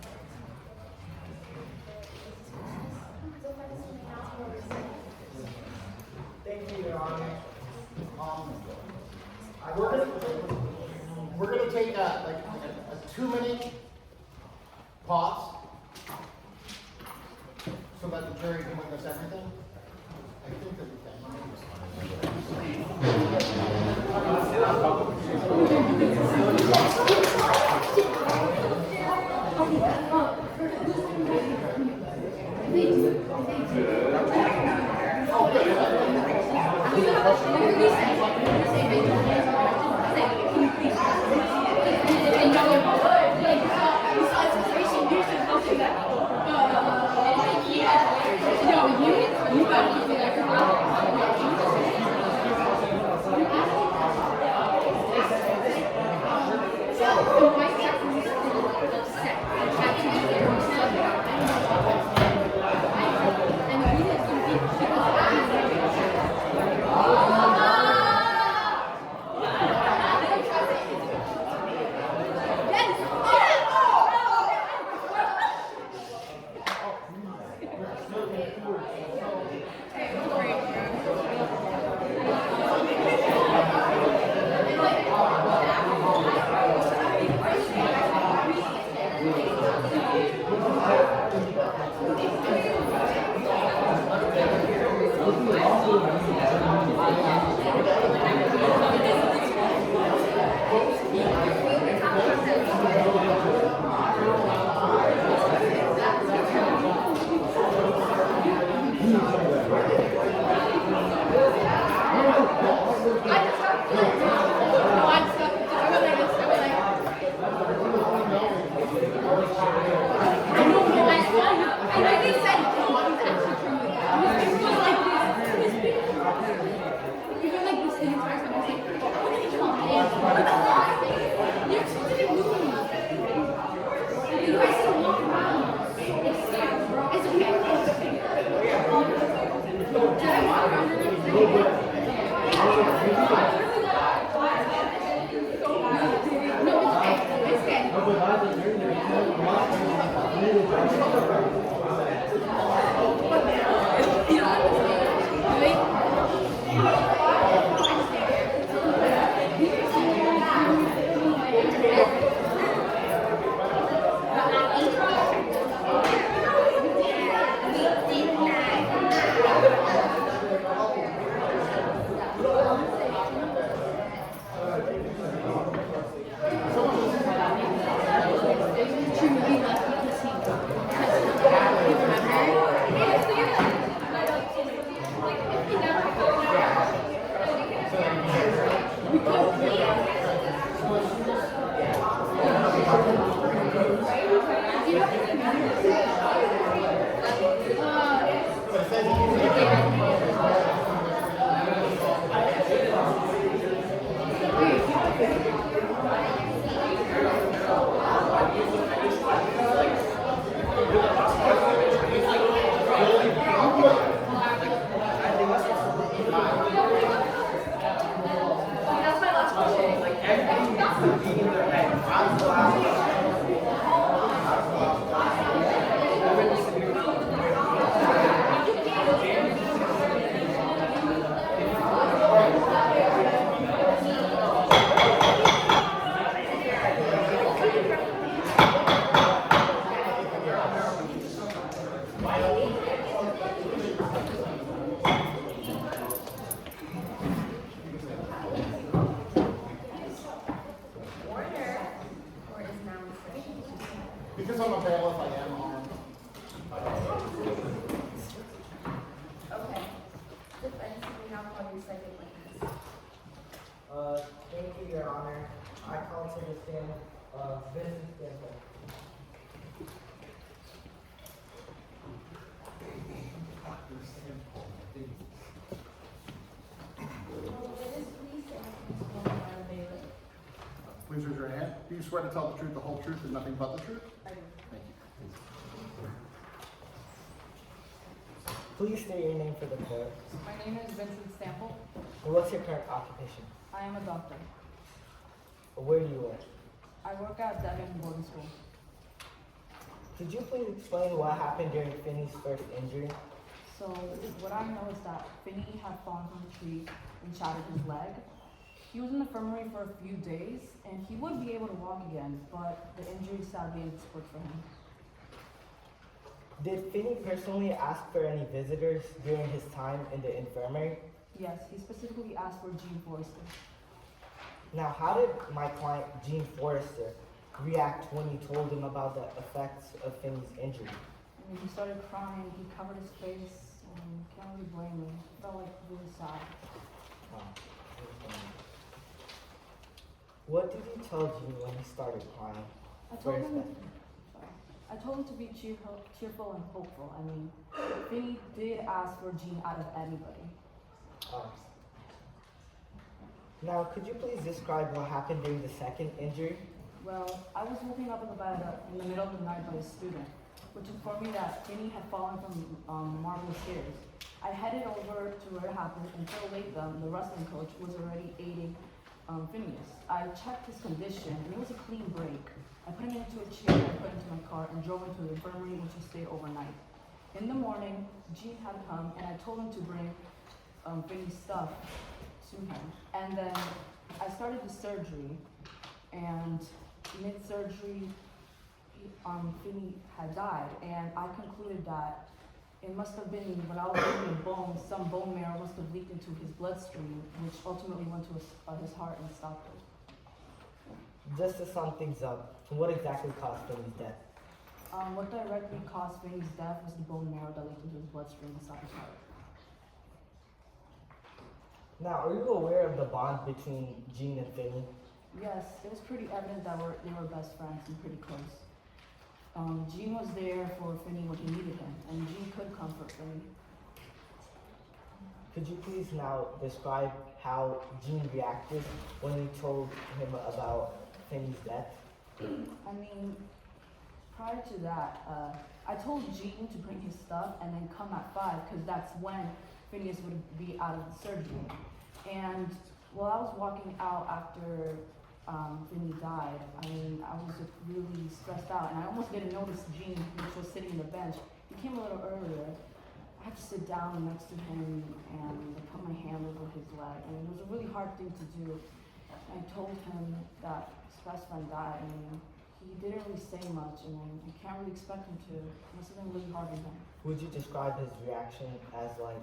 Thank you, Your Honor. We're gonna take a 2-minute pause so that the jury can witness everything. think that we can. Because I'm a bailiff, I am armed. Okay. Defense, we now call your second witness. Thank you, Your Honor. I call to the stand, Vincent Stanford. Witness, please stand and sworn by the bailiff. Please raise your hand. Do you swear to tell the truth, the whole truth, and nothing but the truth? I do. Thank you. Please state your name for the court. My name is Vincent Stample. And what's your current occupation? I am a doctor. Where do you work? I work at Devon Boarding School. Could you please explain what happened during Finney's first injury? So what I know is that Finney had fallen from a tree and shattered his leg. He was in the infirmary for a few days, and he would be able to walk again, but the injury sadly ended work for him. Did Finney personally ask for any visitors during his time in the infirmary? Yes, he specifically asked for Gene Forrester. Now, how did my client, Gene Forrester, react when you told him about the effects of Finney's injury? I mean, he started crying, he covered his face, and can't really blame him. He felt like really sad. What did he tell you when he started crying? I told Where's him, that? sorry. I told him to be cheerful and hopeful. I mean, Finney did ask for Gene out of anybody. Now, could you please describe what happened during the second injury? Well, I was woken up in the bed in the middle of the night by a student, which informed me that Finney had fallen from marble stairs. I headed over to where it happened, and Phil Latham, the wrestling coach, was already aiding Phineas. I checked his condition, and it was a clean break. I put him into a chair, I put him into my car, and drove him to the infirmary, which he stayed overnight. In the morning, Gene had come, and I told him to bring Finney's stuff to him. And then I started the surgery, and mid-surgery, Finney had died, and I concluded that it must have been when I was moving bone, some bone marrow must have leaked into his bloodstream, which ultimately went to his heart and stopped it. Just to sum things up, what exactly caused Finney's death? What directly caused Finney's death was the bone marrow that leaked into his bloodstream and stopped his heart. Now, are you aware of the bond between Gene and Finney? Yes, it was pretty evident that they were best friends and pretty close. Gene was there for Finney when he needed him, and Gene could comfort Finney. Could you please now describe how Gene reacted when you told him about Finney's death? I mean, prior to that, I told Gene to bring his stuff and then come at 5, because that's when Phineas would be out of the surgery. And while I was walking out after Finney died, I mean, I was really stressed out, and I almost didn't notice Gene, which was sitting on the bench. He came a little earlier. I had to sit down next to him and put my hand over his leg, and it was a really hard thing to do. I told him that his best friend died, and he didn't really say much, and you can't really expect him to. It must have been really hard on him. Would you describe his reaction as like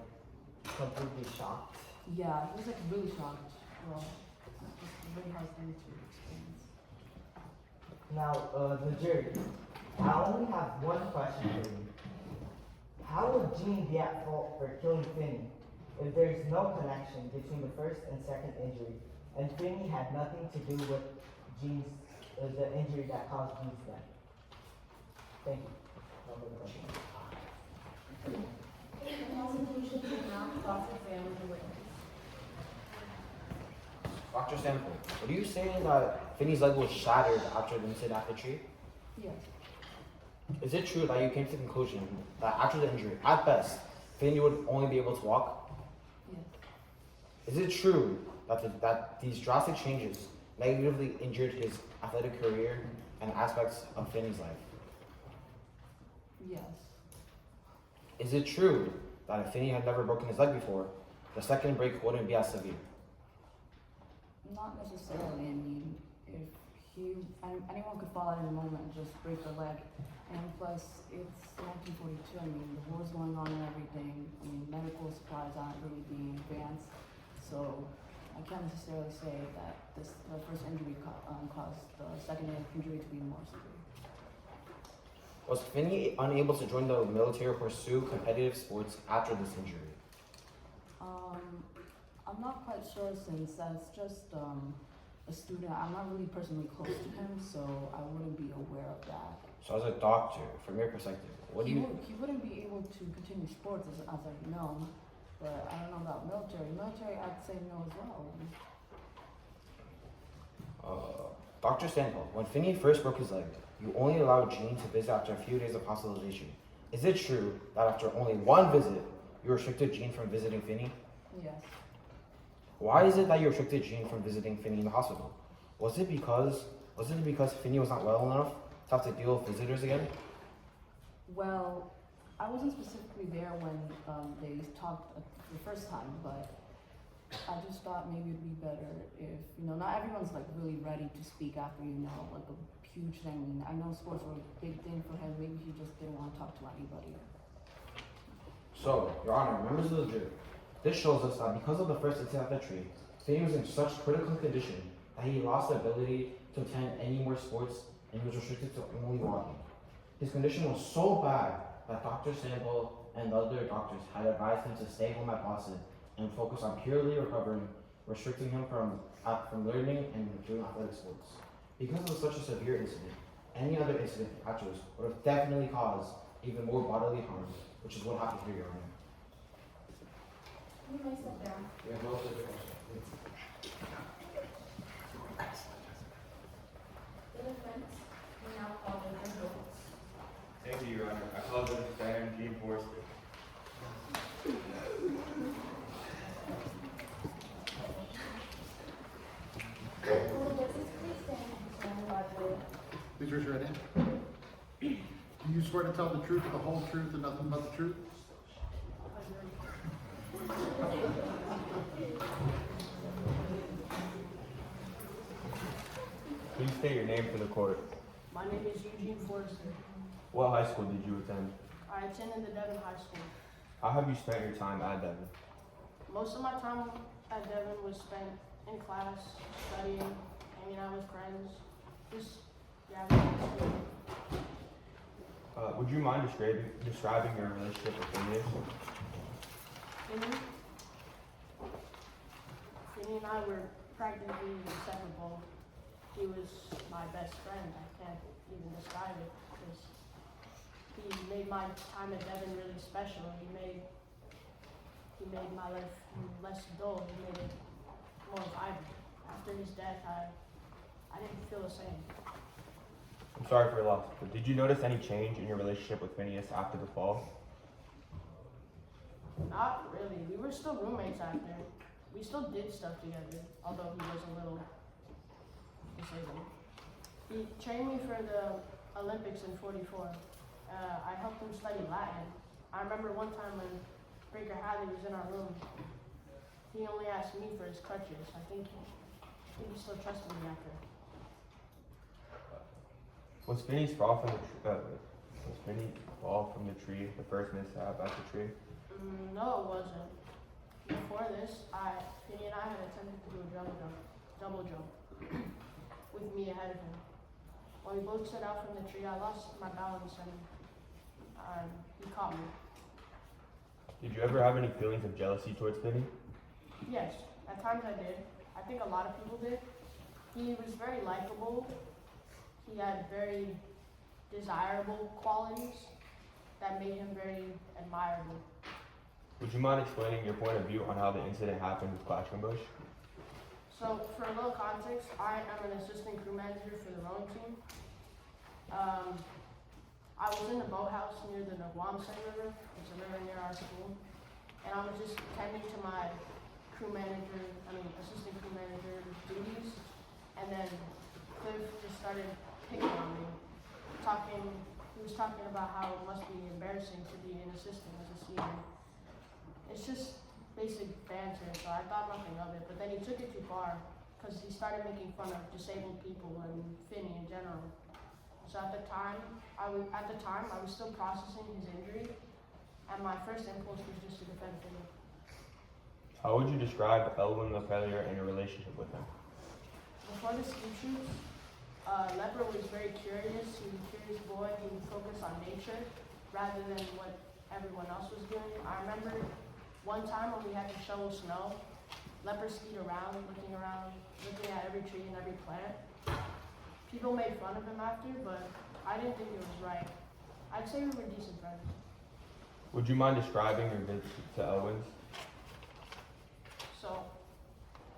completely shocked? Yeah, he was like really shocked. Well, it's a really hard thing to experience. Now, the jury, I only have one question for you. How would Gene be at fault for killing Finney if there is no connection between the first and second injury, and Finney had nothing to do with the injury that caused Gene's death? Thank you. No further questions. The prosecution did not cross-examine the witness. Dr. Stanford, are you saying that Finney's leg was shattered after the incident at the tree? Yes. Is it true that you came to the conclusion that after the injury, at best, Finney would only be able to walk? Yes. Is it true that these drastic changes negatively injured his athletic career and aspects of Finney's life? Yes. Is it true that if Finney had never broken his leg before, the second break wouldn't be as severe? Not necessarily. I mean, if anyone could fall at any moment and just break their leg. And plus, it's 1942. I mean, the war's going on and everything. I mean, medical supplies aren't really being advanced. So I can't necessarily say that the first injury caused the second injury to be more severe. Was Finney unable to join the military or pursue competitive sports after this injury? I'm not quite sure since that's just a student. I'm not really personally close to him, so I wouldn't be aware of that. So as a doctor, from your perspective, He wouldn't be able to continue sports as I've known, but I don't know about military. Military, I'd say no as well. Dr. Stanhope, when Finney first broke his leg, you only allowed Gene to visit after a few days of hospitalization. Is it true that after only one visit, you restricted Gene from visiting Finney? Yes. Why is it that you restricted Gene from visiting Finney in the hospital? Was it because Finney was not well enough to have to deal with visitors again? Well, I wasn't specifically there when they talked the first time, but I just thought maybe it'd be better if, not everyone's like really ready to speak after like a huge thing. I mean, I know sports were a big thing for him. Maybe he just didn't want to talk talk to anybody. So, Your Honor, members of the jury, this shows us that because of the first incident at the tree, Finney was in such critical condition that he lost the ability to attend any more sports and he was restricted to only walking. His condition was so bad that Dr. Sample and the other doctors had advised him to stay home at Boston and focus on purely recovering, restricting him from learning and doing athletic sports. Because of such a severe incident, any other incident afterwards would have definitely caused even more bodily harm, which is what happened here, Your Honor. You may sit down. We have no further questions. The defense will now call their votes. Thank you, Your Honor. I call the defendant Gene Forrester. Will the witness please stand and swear by the oath? Please raise your right hand. Do you swear to tell the truth, the whole truth, and nothing but the truth? Please state your name for the court. My name is Gene Forrester. What high school did you attend? I attended the Devon High School. How have you spent your time at Devon? Most of my time at Devon was spent in class, studying, hanging out with friends, just gathering. Would you mind describing your relationship with Phineas? Finney and I were practically inseparable. He was my best friend. I can't even describe it because he made my time at Devon really special. He made my life less dull. He made it more vibrant. After his death, I didn't feel the same. I'm sorry for your loss, but did you notice any change in your relationship with Phineas after the fall? Not really. We were still roommates after. We still did stuff together, although he was a little disabled. He trained me for the Olympics in '44. I helped him study Latin. I remember one time when Breaker Hadley was in our room, he only asked me for his crutches. I think he still trusted me after. Was Phineas fall from the tree the first mishap at the tree? No, it wasn't. Before this, Finney and I had attempted to do a double jump with me ahead of him. When we both set out from the tree, I lost my balance and he caught me. Did you ever have any feelings of jealousy towards Phineas? Yes, at times I did. I think a lot of people did. He was very likable. He had very desirable qualities that made him very admirable. Would you mind explaining your point of view on how the incident happened with Quackenbush? So, for a little context, I am an assistant crew manager for the rowing team. I was in the boathouse near the Naguamsay River. It's a river near our school. And I was just tending to my assistant crew manager duties. And then Cliff just started picking on me. He was talking about how it must be embarrassing to be an assistant as a senior. It's just basic banter, so I thought nothing of it. But then he took it too far because he started making fun of disabled people and Finney in general. So at the time, I was still processing his injury, and my first impulse was just to defend Finney. How would you describe Elwin LaFellier and your relationship with him? Before the ski shoots, Leper was very curious. He was a curious boy. He would focus on nature rather than what everyone else was doing. I remember one time when we had to shovel snow, Leper skied around, looking at every tree and every plant. People made fun of him after, but I didn't think it was right. I'd say we were decent friends. Would you mind describing your visit to Elwin's? So,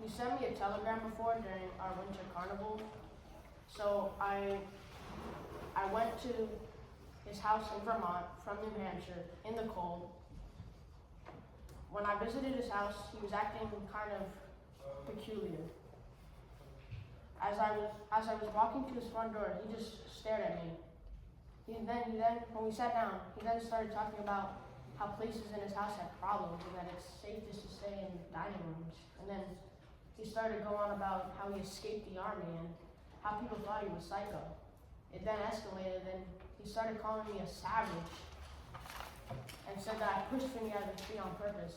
he sent me a telegram before during our winter carnival. So I went to his house in Vermont from New Hampshire in the cold. When I visited his house, he was acting kind of peculiar. As I was walking to his front door, he just stared at me. Then when we sat down, he then started talking about how places in his house had problems and that it's safe just to stay in dining rooms. And then he started going on about how he escaped the army and how people thought he was psycho. It then escalated and he started calling me a savage and said that I pushed Finney out of the tree on purpose.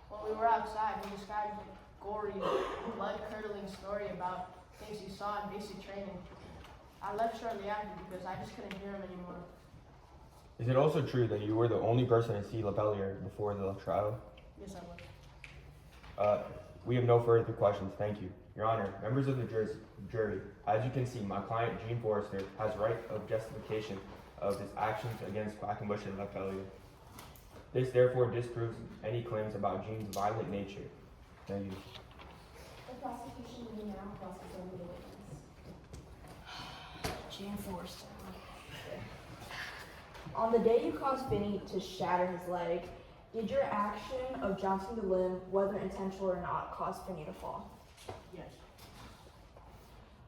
When we were outside, he described a gory, blood-curdling story about things he saw in basic training. I left shortly after because I just couldn't hear him anymore. Is it also true that you were the only person to see Lepellier before the trial? Yes, I was. We have no further questions. Thank you. Your Honor, members of the jury, as you can see, my client, Gene Forrester, has right of justification of his actions against Quackenbush and Lepellier. This therefore disproves any claims about Gene's violent nature. Thank you. The prosecution will now cross-examine the witness. Gene Forrester. On the day you caused Finney to shatter his leg, did your action of jumping the limb, whether intentional or not, cause Finney to fall? Yes.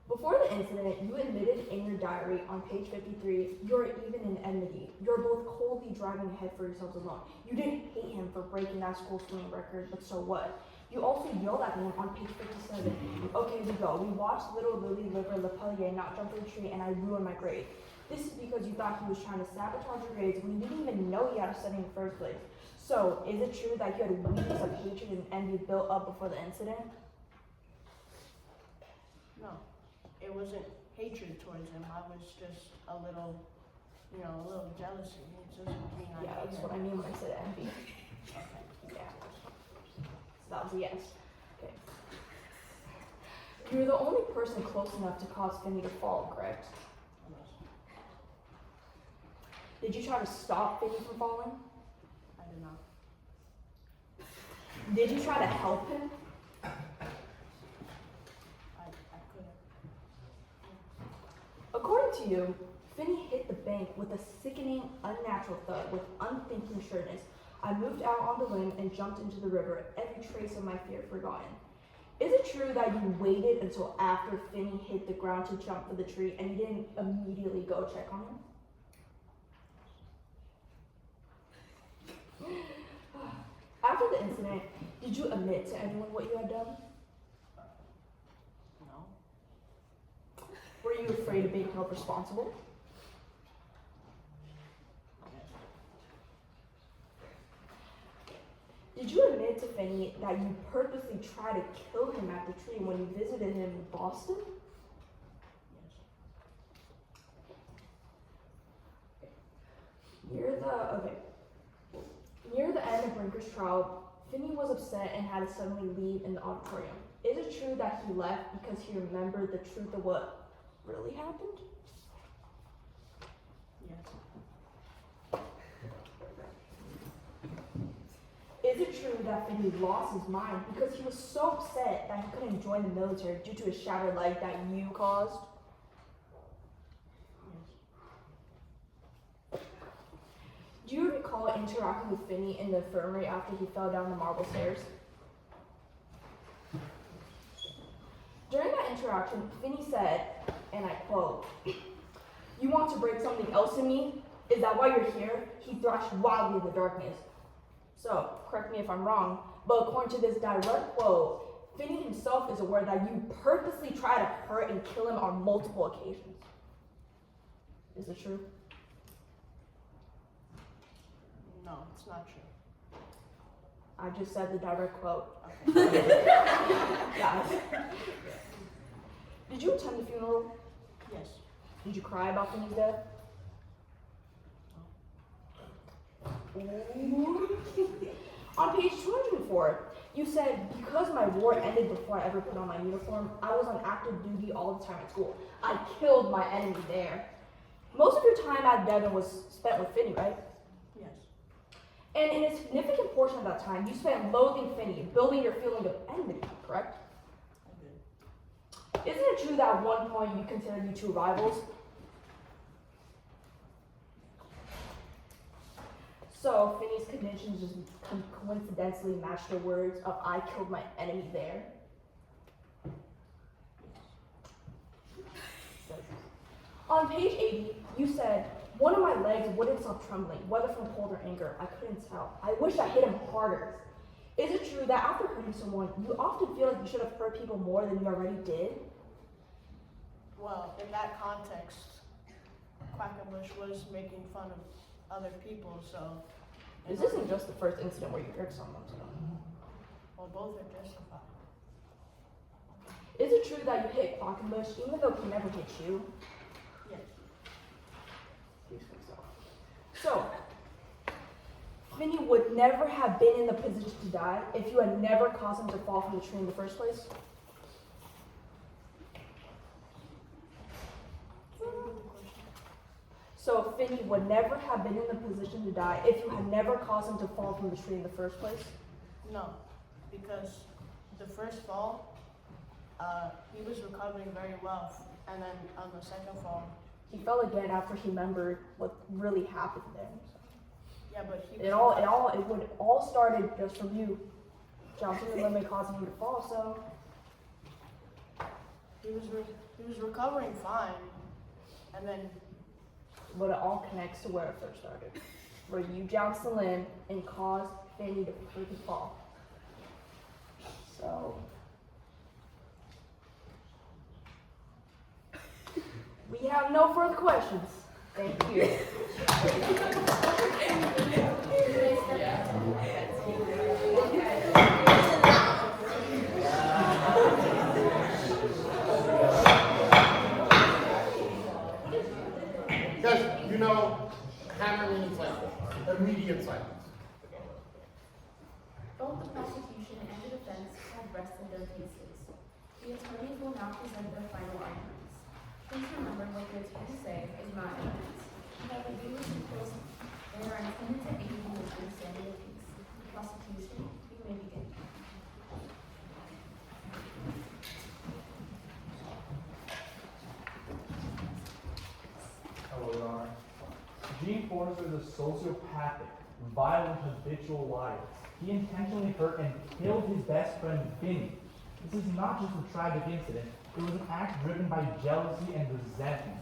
Before the incident, you admitted in your diary on page 53, you're even in enmity. You're both coldly driving ahead for yourselves alone. You didn't hate him for breaking that school swimming record, but so what? You also yelled at him on page 57. Okay, we go. We watched little Lily Liver Lepellier not jump the tree and I ruined my grade. This is because you thought he was trying to sabotage your grades when you didn't even know he had a study in the first place. So, is it true that you had weeks of hatred and envy built up before the incident? No, it wasn't hatred towards him. I was just a little jealousy. It doesn't mean I Yeah, hate that's him. what I mean when I said envy. Okay. Yeah. So that was a yes. Okay. You were the only person close enough to cause Finney to fall, correct? Did you try to stop Finney from falling? I did not. Did you try to help him? I couldn't. According to you, Finney hit the bank with a sickening, unnatural thud with unthinking sureness. I moved out on the limb and jumped into the river, every trace of my fear forgotten. Is it true that you waited until after Finney hit the ground to jump for the tree and you didn't immediately go check on him? After the incident, did you admit to anyone what you had done? No. Were you afraid of being held responsible? Did you admit to Finney that you purposely tried to kill him at the tree when you visited him in Boston? Yes. Near the end of Brinker's trial, Finney was upset and had to suddenly leave in the auditorium. Is it true that he left because he remembered the truth of what really happened? Yes. Is it true that Finney lost his mind because he was so upset that he couldn't join the military due to a shattered leg that you caused? Yes. Do you recall interacting with Finney in the infirmary after he fell down the marble stairs? During that interaction, Finney said, and I quote, "You want to break something else in me? Is that why you're here?" He thrashed wildly in the darkness. So, correct me if I'm wrong, but according to this direct quote, Finney himself is aware that you purposely try to hurt and kill him on multiple occasions. Is it true? No, it's not true. I just said the direct quote. Okay. Guys. Did you attend the funeral? Yes. Did you cry about Finney's death? On page 204, you said, because my war ended before I ever put on my uniform, I was on active duty all the time at school. I killed my enemy there. Most of your time at Devon was spent with Finney, right? Yes. And in a significant portion of that time, you spent loathing Finney, building your feeling of enmity, correct? I did. Isn't it true that at one point you considered you two rivals? So Finney's conditions just coincidentally matched the words of "I killed my enemy there." On page 80, you said, "One of my legs wouldn't stop trembling, whether from cold or anger. I couldn't tell. I wish I hit him harder." Is it true that after hurting someone, you often feel like you should have hurt people more than you already did? Well, in that context, Quackenbush was making fun of other people, so. This isn't just the first incident where you hurt someone, so. Well, both are justified. Is it true that you hit Quackenbush even though he never hit you? Yes. You think so? So, Vinny would never have been in the position to die if you had never caused him to fall from the tree in the first place? So Finney would never have been in the position to die if you had never caused him to fall from the tree in the first place? No, because the first fall, he was recovering very well, and then on the second fall, He fell again after he remembered what really happened then. yeah, but he It would all started just from you jumping the limit causing you to fall, so he was recovering fine, and then but it all connects to where it first started. Where you jounced the limb and caused Fanny to freaking fall. So we have no further questions. Thank you. Guys, you know, hammer means like immediate silence. Both the prosecution and the defense have rested their cases. The attorneys will now present their final arguments. Please remember what the attorneys say is not evidence. You have a duty to close. They are intended to aid you in understanding the case. The prosecution, you may begin. Hello, Your Honor. Gene Forrester is a sociopathic, violent, habitual liar. He intentionally hurt and killed his best friend, Vinny. This is not just a tragic incident. It was an act driven by jealousy and resentment.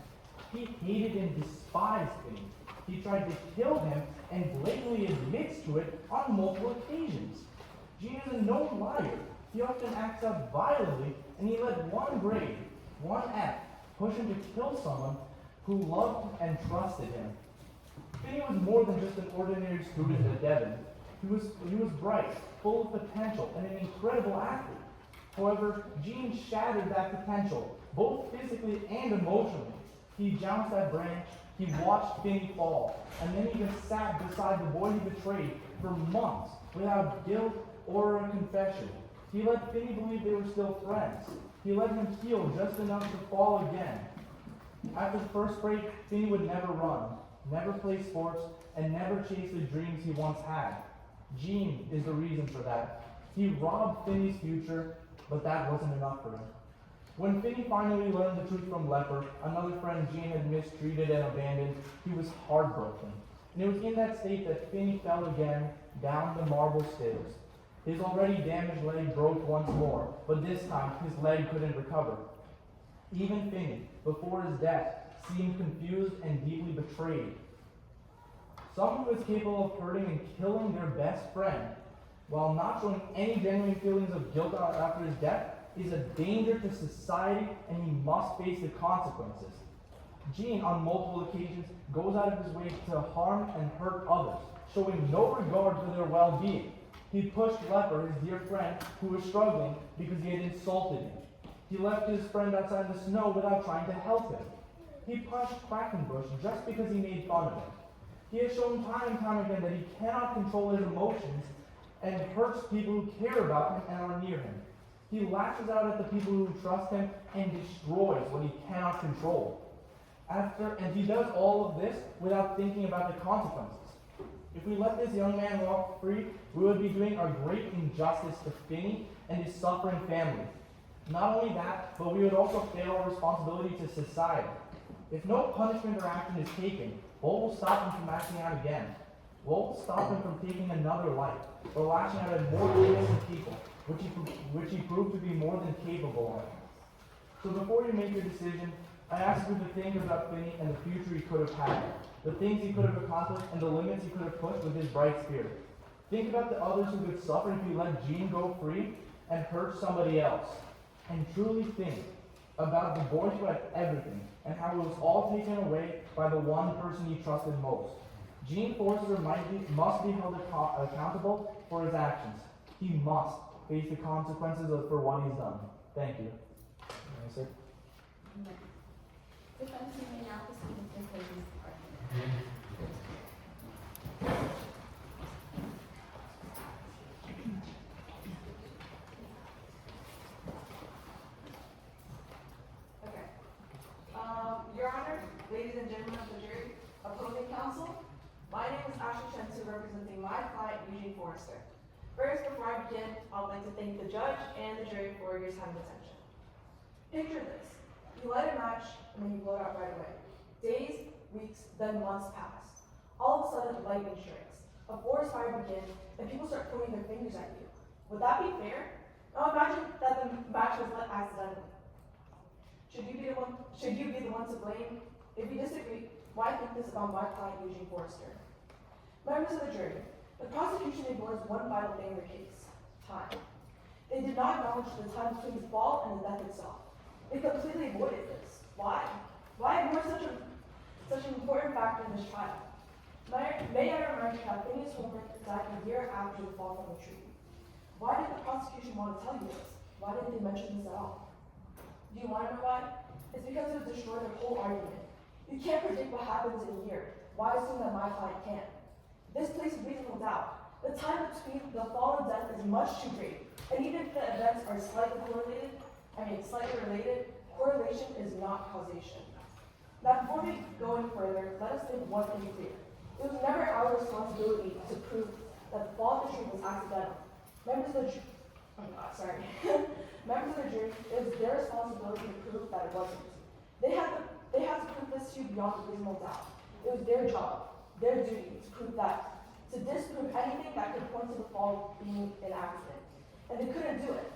He hated and despised Vinny. He tried to kill him and blatantly admits to it on multiple occasions. Gene is a known liar. He often acts out violently, and he let one grade, one F, push him to kill someone who loved and trusted him. Vinny was more than just an ordinary student at Devon. He was bright, full of potential, and an incredible athlete. However, Gene shattered that potential, both physically and emotionally. He jounced that branch, he watched Vinny fall, and then he just sat beside the boy he betrayed for months without guilt or a confession. He let Vinny believe they were still friends. He let him heal just enough to fall again. After the first break, Vinny would never run, never play sports, and never chase the dreams he once had. Gene is the reason for that. He robbed Vinny's future, but that wasn't enough for him. When Vinny finally learned the truth from Leper, another friend Gene had mistreated and abandoned, he was heartbroken. And it was in that state that Vinny fell again down the marble stairs. His already damaged leg broke once more, but this time his leg couldn't recover. Even Vinny, before his death, seemed confused and deeply betrayed. Someone who is capable of hurting and killing their best friend, while not showing any genuine feelings of guilt after his death, is a danger to society, and he must face the consequences. Gene, on multiple occasions, goes out of his way to harm and hurt others, showing no regard for their well-being. He pushed Leper, his dear friend, who was struggling because he had insulted him. He left his friend outside in the snow without trying to help him. He punched Quackenbush just because he made fun of him. He has shown time and time again that he cannot control his emotions and hurts people who care about him and are near him. He lashes out at the people who trust him and destroys what he cannot control. And he does all of this without thinking about the consequences. If we let this young man walk free, we would be doing a great injustice to Finney and his suffering family. Not only that, but we would also fail our responsibility to society. If no punishment or action is taken, what will stop him from acting out again? What will stop him from taking another life, or lashing out at more innocent people, which he proved to be more than capable of? So before you make your decision, I ask you to think about Finney and the future he could have had, the things he could have accomplished, and the limits he could have pushed with his bright spirit. Think about the others who could suffer if you let Gene go free and hurt somebody else. And truly think about the boy who had everything, and how it was all taken away by the one person he trusted most. Gene Forrester must be held accountable for his actions. He must face the consequences for what he's done. Thank you. Yes, sir. Defense, you may now proceed with your closing argument. Okay. Your Honor, ladies and gentlemen of the jury, opposing counsel, my name is Ashley Shensu, representing my client, Gene Forrester. First, before I begin, I would like to thank the judge and the jury for your time and attention. Picture this. You light a match, and then you blow it out right away. Days, weeks, then months pass. All of a sudden, lightning strikes. A forest fire begins, and people start pointing their fingers at you. Would that be fair? Now imagine that the match was lit accidentally. Should you be the one to blame? If you disagree, why think this about my client, Gene Forrester? Members of the jury, the prosecution ignores one vital thing in their case: time. They did not acknowledge the time between the fall and the death itself. They completely avoided this. Why? Why ignore such an important factor in this trial? May I remind you that Phineas Homer died a year after the fall from the tree. Why did the prosecution want to tell you this? Why didn't they mention this at all? Do you want to know why? It's because it would destroy their whole argument. You can't predict what happens in a year. Why assume that my client can? This places reasonable doubt. The time between the fall and death is much too great. And even if the events are slightly related, correlation is not causation. Now, before we go any further, let us make one thing clear. It was never our responsibility to prove that the fall of the tree was accidental. Members of the jury, it was their responsibility to prove that it wasn't. They had to prove this to you beyond a reasonable doubt. It was their job, their duty to prove that, to disprove anything that could point to the fall being an accident. And they couldn't do it.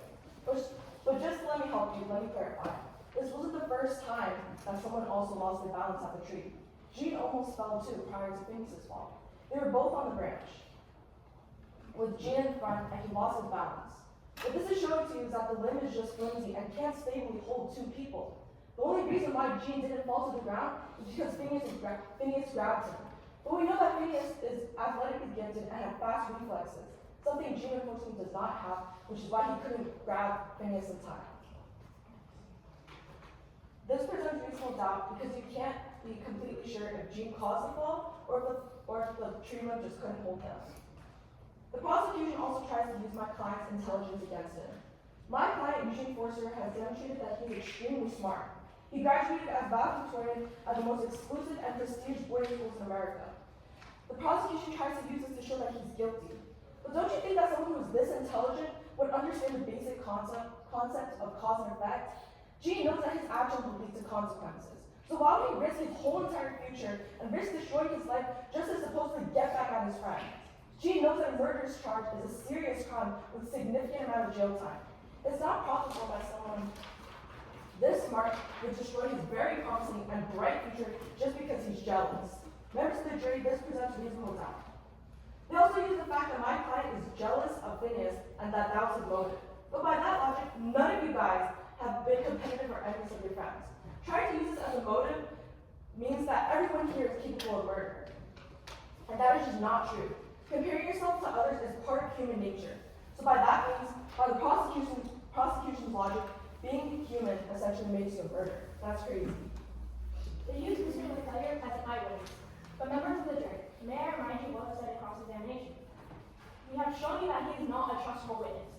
But just let me help you, let me clarify. This wasn't the first time that someone also lost their balance at the tree. Gene almost fell too prior to Phineas's fall. They were both on the branch, with Gene in front, and he lost his balance. What this is showing to you is that the limb is just flimsy and can't stably hold two people. The only reason why Gene didn't fall to the ground is because Phineas grabbed him. But we know that Phineas is athletically gifted and had fast reflexes, something Gene unfortunately does not have, which is why he couldn't grab Phineas in time. This presents reasonable doubt because you can't be completely sure if Gene caused the fall or if the tree limb just couldn't hold him. The prosecution also tries to use my client's intelligence against him. My client, Gene Forrester, has demonstrated that he is extremely smart. He graduated as valedictorian at the most exclusive and prestigious boarding schools in America. The prosecution tries to use this to show that he's guilty. But don't you think that someone who is this intelligent would understand the basic concept of cause and effect? Gene knows that his actions will lead to consequences. So why would he risk his whole entire future and risk destroying his life just to supposedly get back at his friend? Gene knows that a murderous charge is a serious crime with a significant amount of jail time. It's not possible that someone this smart would destroy his very promising and bright future just because he's jealous. Members of the jury, this presents reasonable doubt. They also use the fact that my client is jealous of Phineas and that was his motive. But by that logic, none of you guys have been competitive or envious of your friends. Trying to use this as a motive means that everyone here is capable of murder. And that is just not true. Comparing yourself to others is part of human nature. So by that means, by the prosecution's logic, being human essentially makes you a murderer. That's crazy. They use Mr. McClellan as an eyewitness. But members of the jury, may I remind you what was said in cross-examination? We have shown you that he is not a trustable witness.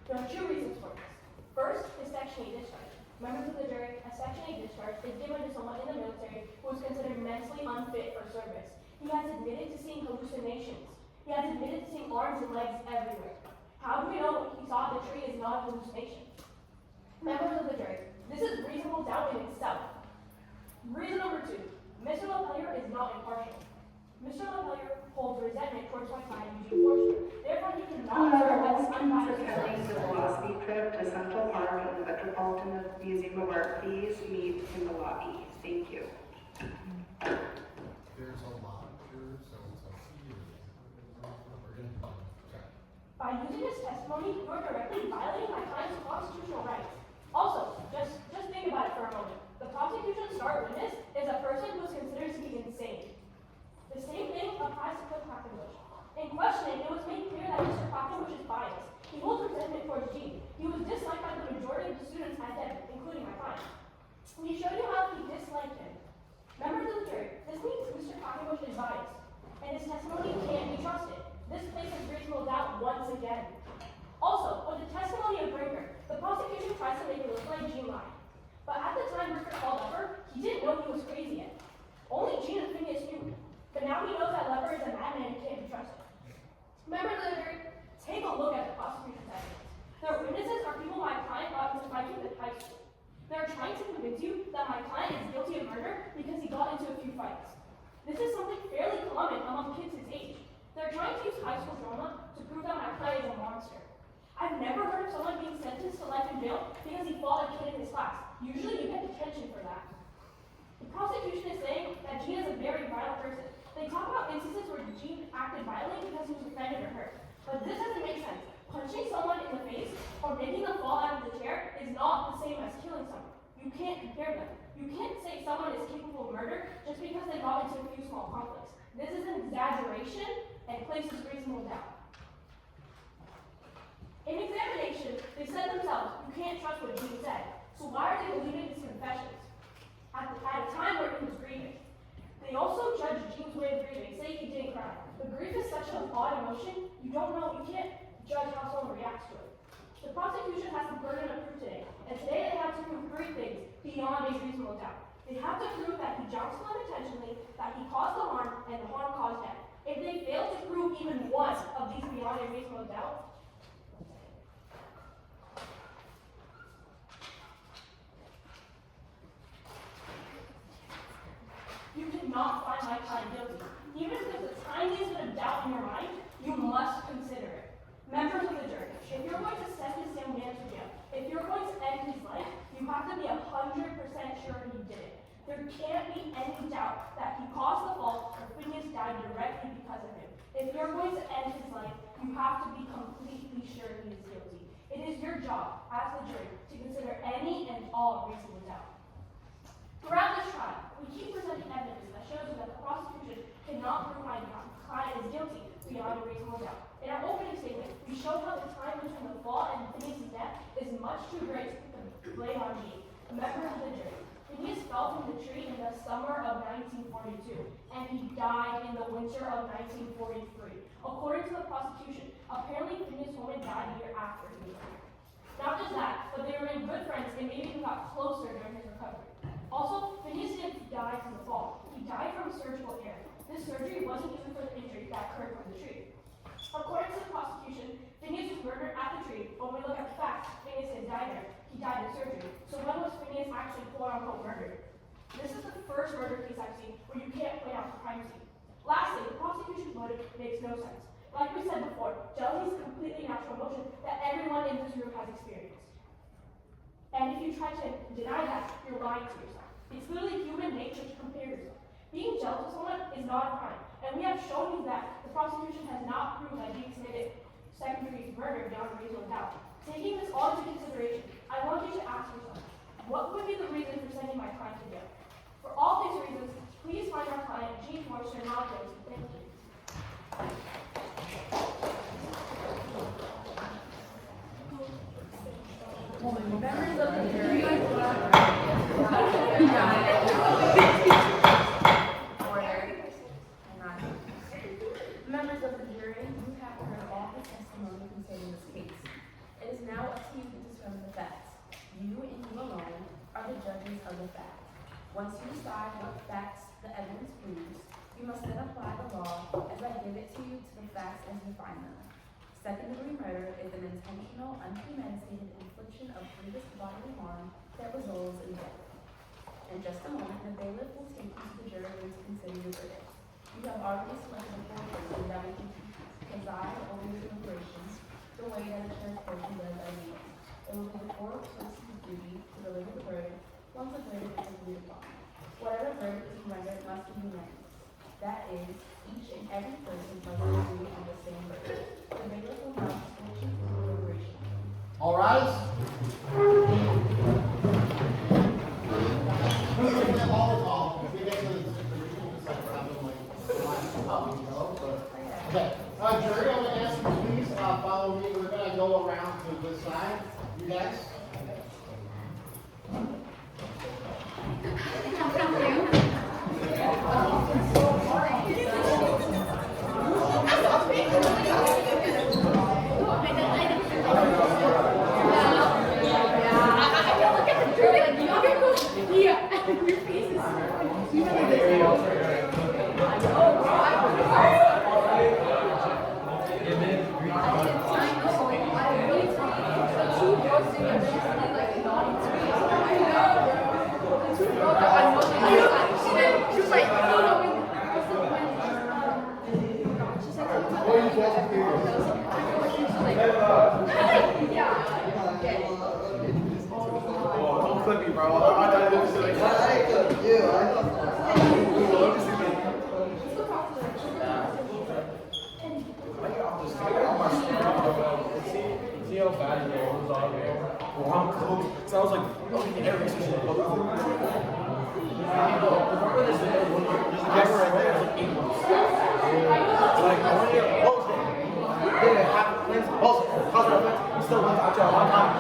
There are two reasons for this. First, his Section 8 discharge. Members of the jury, a Section 8 discharge is given to someone in the military who is considered mentally unfit for service. He has admitted to seeing hallucinations. He has admitted to seeing arms and legs everywhere. How do we know what he saw at the tree is not a hallucination? Members of the jury, this is reasonable doubt in itself. Reason number two, Mr. LaPellier is not impartial. Mr. LaPellier holds resentment towards my client, Gene Forrester. Therefore, he cannot serve as unbiased The philosophy trip to Central Park and the Metropolitan Museum of Art. Please meet in the lobby. Thank you. There's a lot here, so it's up to you. We're gonna check. By using his testimony, you are directly violating my client's constitutional rights. Also, just think about it for a moment. The prosecution's star witness is a person who is considered to be insane. The same thing applies In questioning, it was made clear that Mr. Quackenbush is biased. He holds resentment towards Gene. He was disliked by the majority of the students at Devon, including my client. We showed you how he disliked him. Members of the jury, this means Mr. Quackenbush is biased, and his testimony can't be trusted. This places reasonable doubt once again. Also, with the testimony of Brinker, the prosecution tries to make it look like Gene lied. But at the time Brinker called Leper, he didn't know he was crazy yet. Only Gene and Phineas knew. But now he knows that Leper is a madman and can't be trusted. Members of the jury, take a look at the prosecution's evidence. Their witnesses are people my client got into fighting in high school. They're trying to convince you that my client is guilty of murder because he got into a few fights. This is something fairly common among kids his age. They're trying to use high school drama to prove that my client is a monster. I've never heard of someone being sentenced to life in jail because he fought a kid in his class. Usually you get detention for that. The prosecution is saying that Gene is a very violent person. They talk about instances where Gene acted violently because he was offended or hurt. But this doesn't make sense. Punching someone in the face or making them fall out of the chair is not the same as killing someone. You can't compare them. You can't say someone is capable of murder just because they got into a few small conflicts. This is an exaggeration and places reasonable doubt. In examination, they said themselves, you can't trust what Gene said. So why are they believing his confessions? At a time where he was grieving. They also judge Gene's way of grieving, say he didn't cry. But grief is such an odd emotion, you can't judge how someone reacts to it. The prosecution has the burden of proof today, and today they have to prove 3 things beyond a reasonable doubt. They have to prove that he jumped unintentionally, that he caused the harm, and the harm caused death. If they fail to prove even one of these beyond a reasonable doubt, you cannot find my client guilty. Even if there's the tiniest bit of doubt in your mind, you must consider it. Members of the jury, if you're going to send this young man to jail, if you're going to end his life, you have to be 100% sure he did it. There can't be any doubt that he caused the fault or Phineas died directly because of him. If you're going to end his life, you have to be completely sure he is guilty. It is your job, as the jury, to consider any and all reasonable doubt. Throughout this trial, we keep presenting evidence that shows you that the prosecution cannot prove my client is guilty beyond a reasonable doubt. In our opening statement, we showed how the time between the fall and Phineas' death is much too great to put the blame on Gene. Members of the jury, Phineas fell from the tree in the summer of 1942, and he died in the winter of 1943. According to the prosecution, apparently Phineas Holman died a year after he was born. Not just that, but they remained good friends and maybe even got closer during his recovery. Also, Phineas didn't die from the fall. He died from surgical error. This surgery wasn't even for the injury that occurred from the tree. According to the prosecution, Phineas was murdered at the tree, but when we look at the facts, Phineas didn't die there. He died in surgery. So when was Phineas actually quote-unquote murdered? This is the first murder case I've seen where you can't point out the crime scene. Lastly, the prosecution's motive makes no sense. Like we said before, jealousy is a completely natural emotion that everyone in this room has experienced. And if you try to deny that, you're lying to yourself. It's literally human nature to compare yourself. Being jealous of someone is not a crime, and we have shown you that the prosecution has not proved that Gene committed second-degree murder beyond a reasonable doubt. Taking this all into consideration, I want you to ask yourself, what would be the reason for sending my client to jail? For all these reasons, please find our client, Gene Forrester, not guilty. Thank you. Members of the jury, members of the jury, you have heard all the testimony concerning this case. It is now up to you to determine the facts. You and you alone are the judges of the facts. Once you decide what facts the evidence proves, you must then apply the law as I give it to you to the facts as you find them. Second-degree murder is an intentional, unpremeditated infliction of grievous bodily harm that results in death. In just a moment, the bailiff will take you to the jury room to consider your verdict. You have already selected a full person that will preside over your deliberations the way that a church person does at a meeting. It will be the court person's duty to deliver the verdict once the verdict is agreed upon. Whatever verdict is rendered must be unanimous. That is, each and every person must agree on the same verdict. The bailiff will now switch you to deliberation. All rise. All in all, if we get to the decision, it's like we're having like, Okay, jury, I'm gonna ask you please, follow me, we're gonna go around to this side, you guys. Don't clip me, bro. I thought it was silly. I clipped you. I See how bad the old are there? Well, I'm cool. Sounds like fucking every single Remember this camera right there? It's like 8 months. Like, I want you to post it. Did it happen? Post it. How's it affect? You still went out there a long time.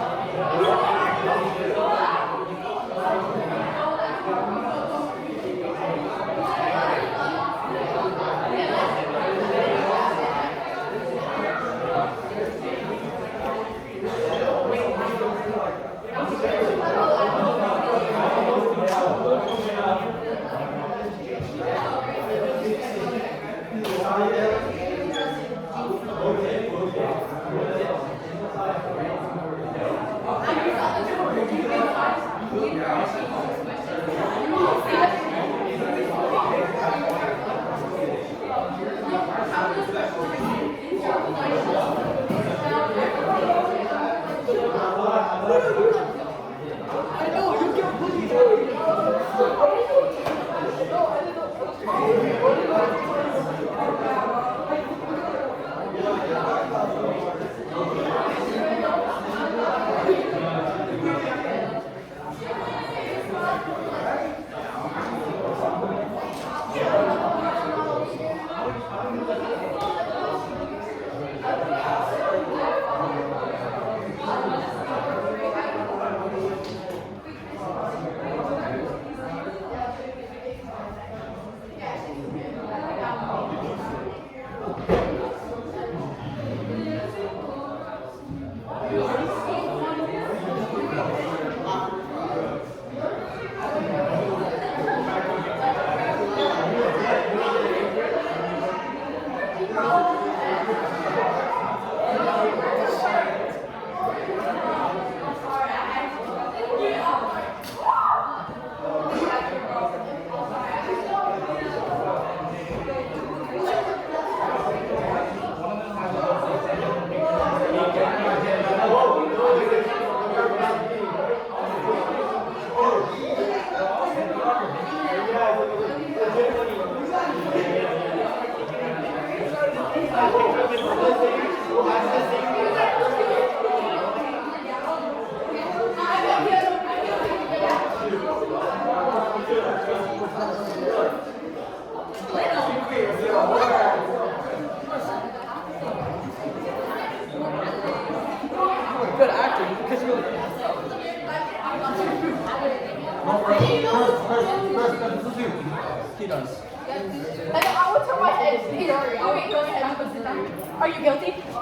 Good acting because you're He does. And I would turn my head. Sorry. Okay, go ahead. Are you guilty?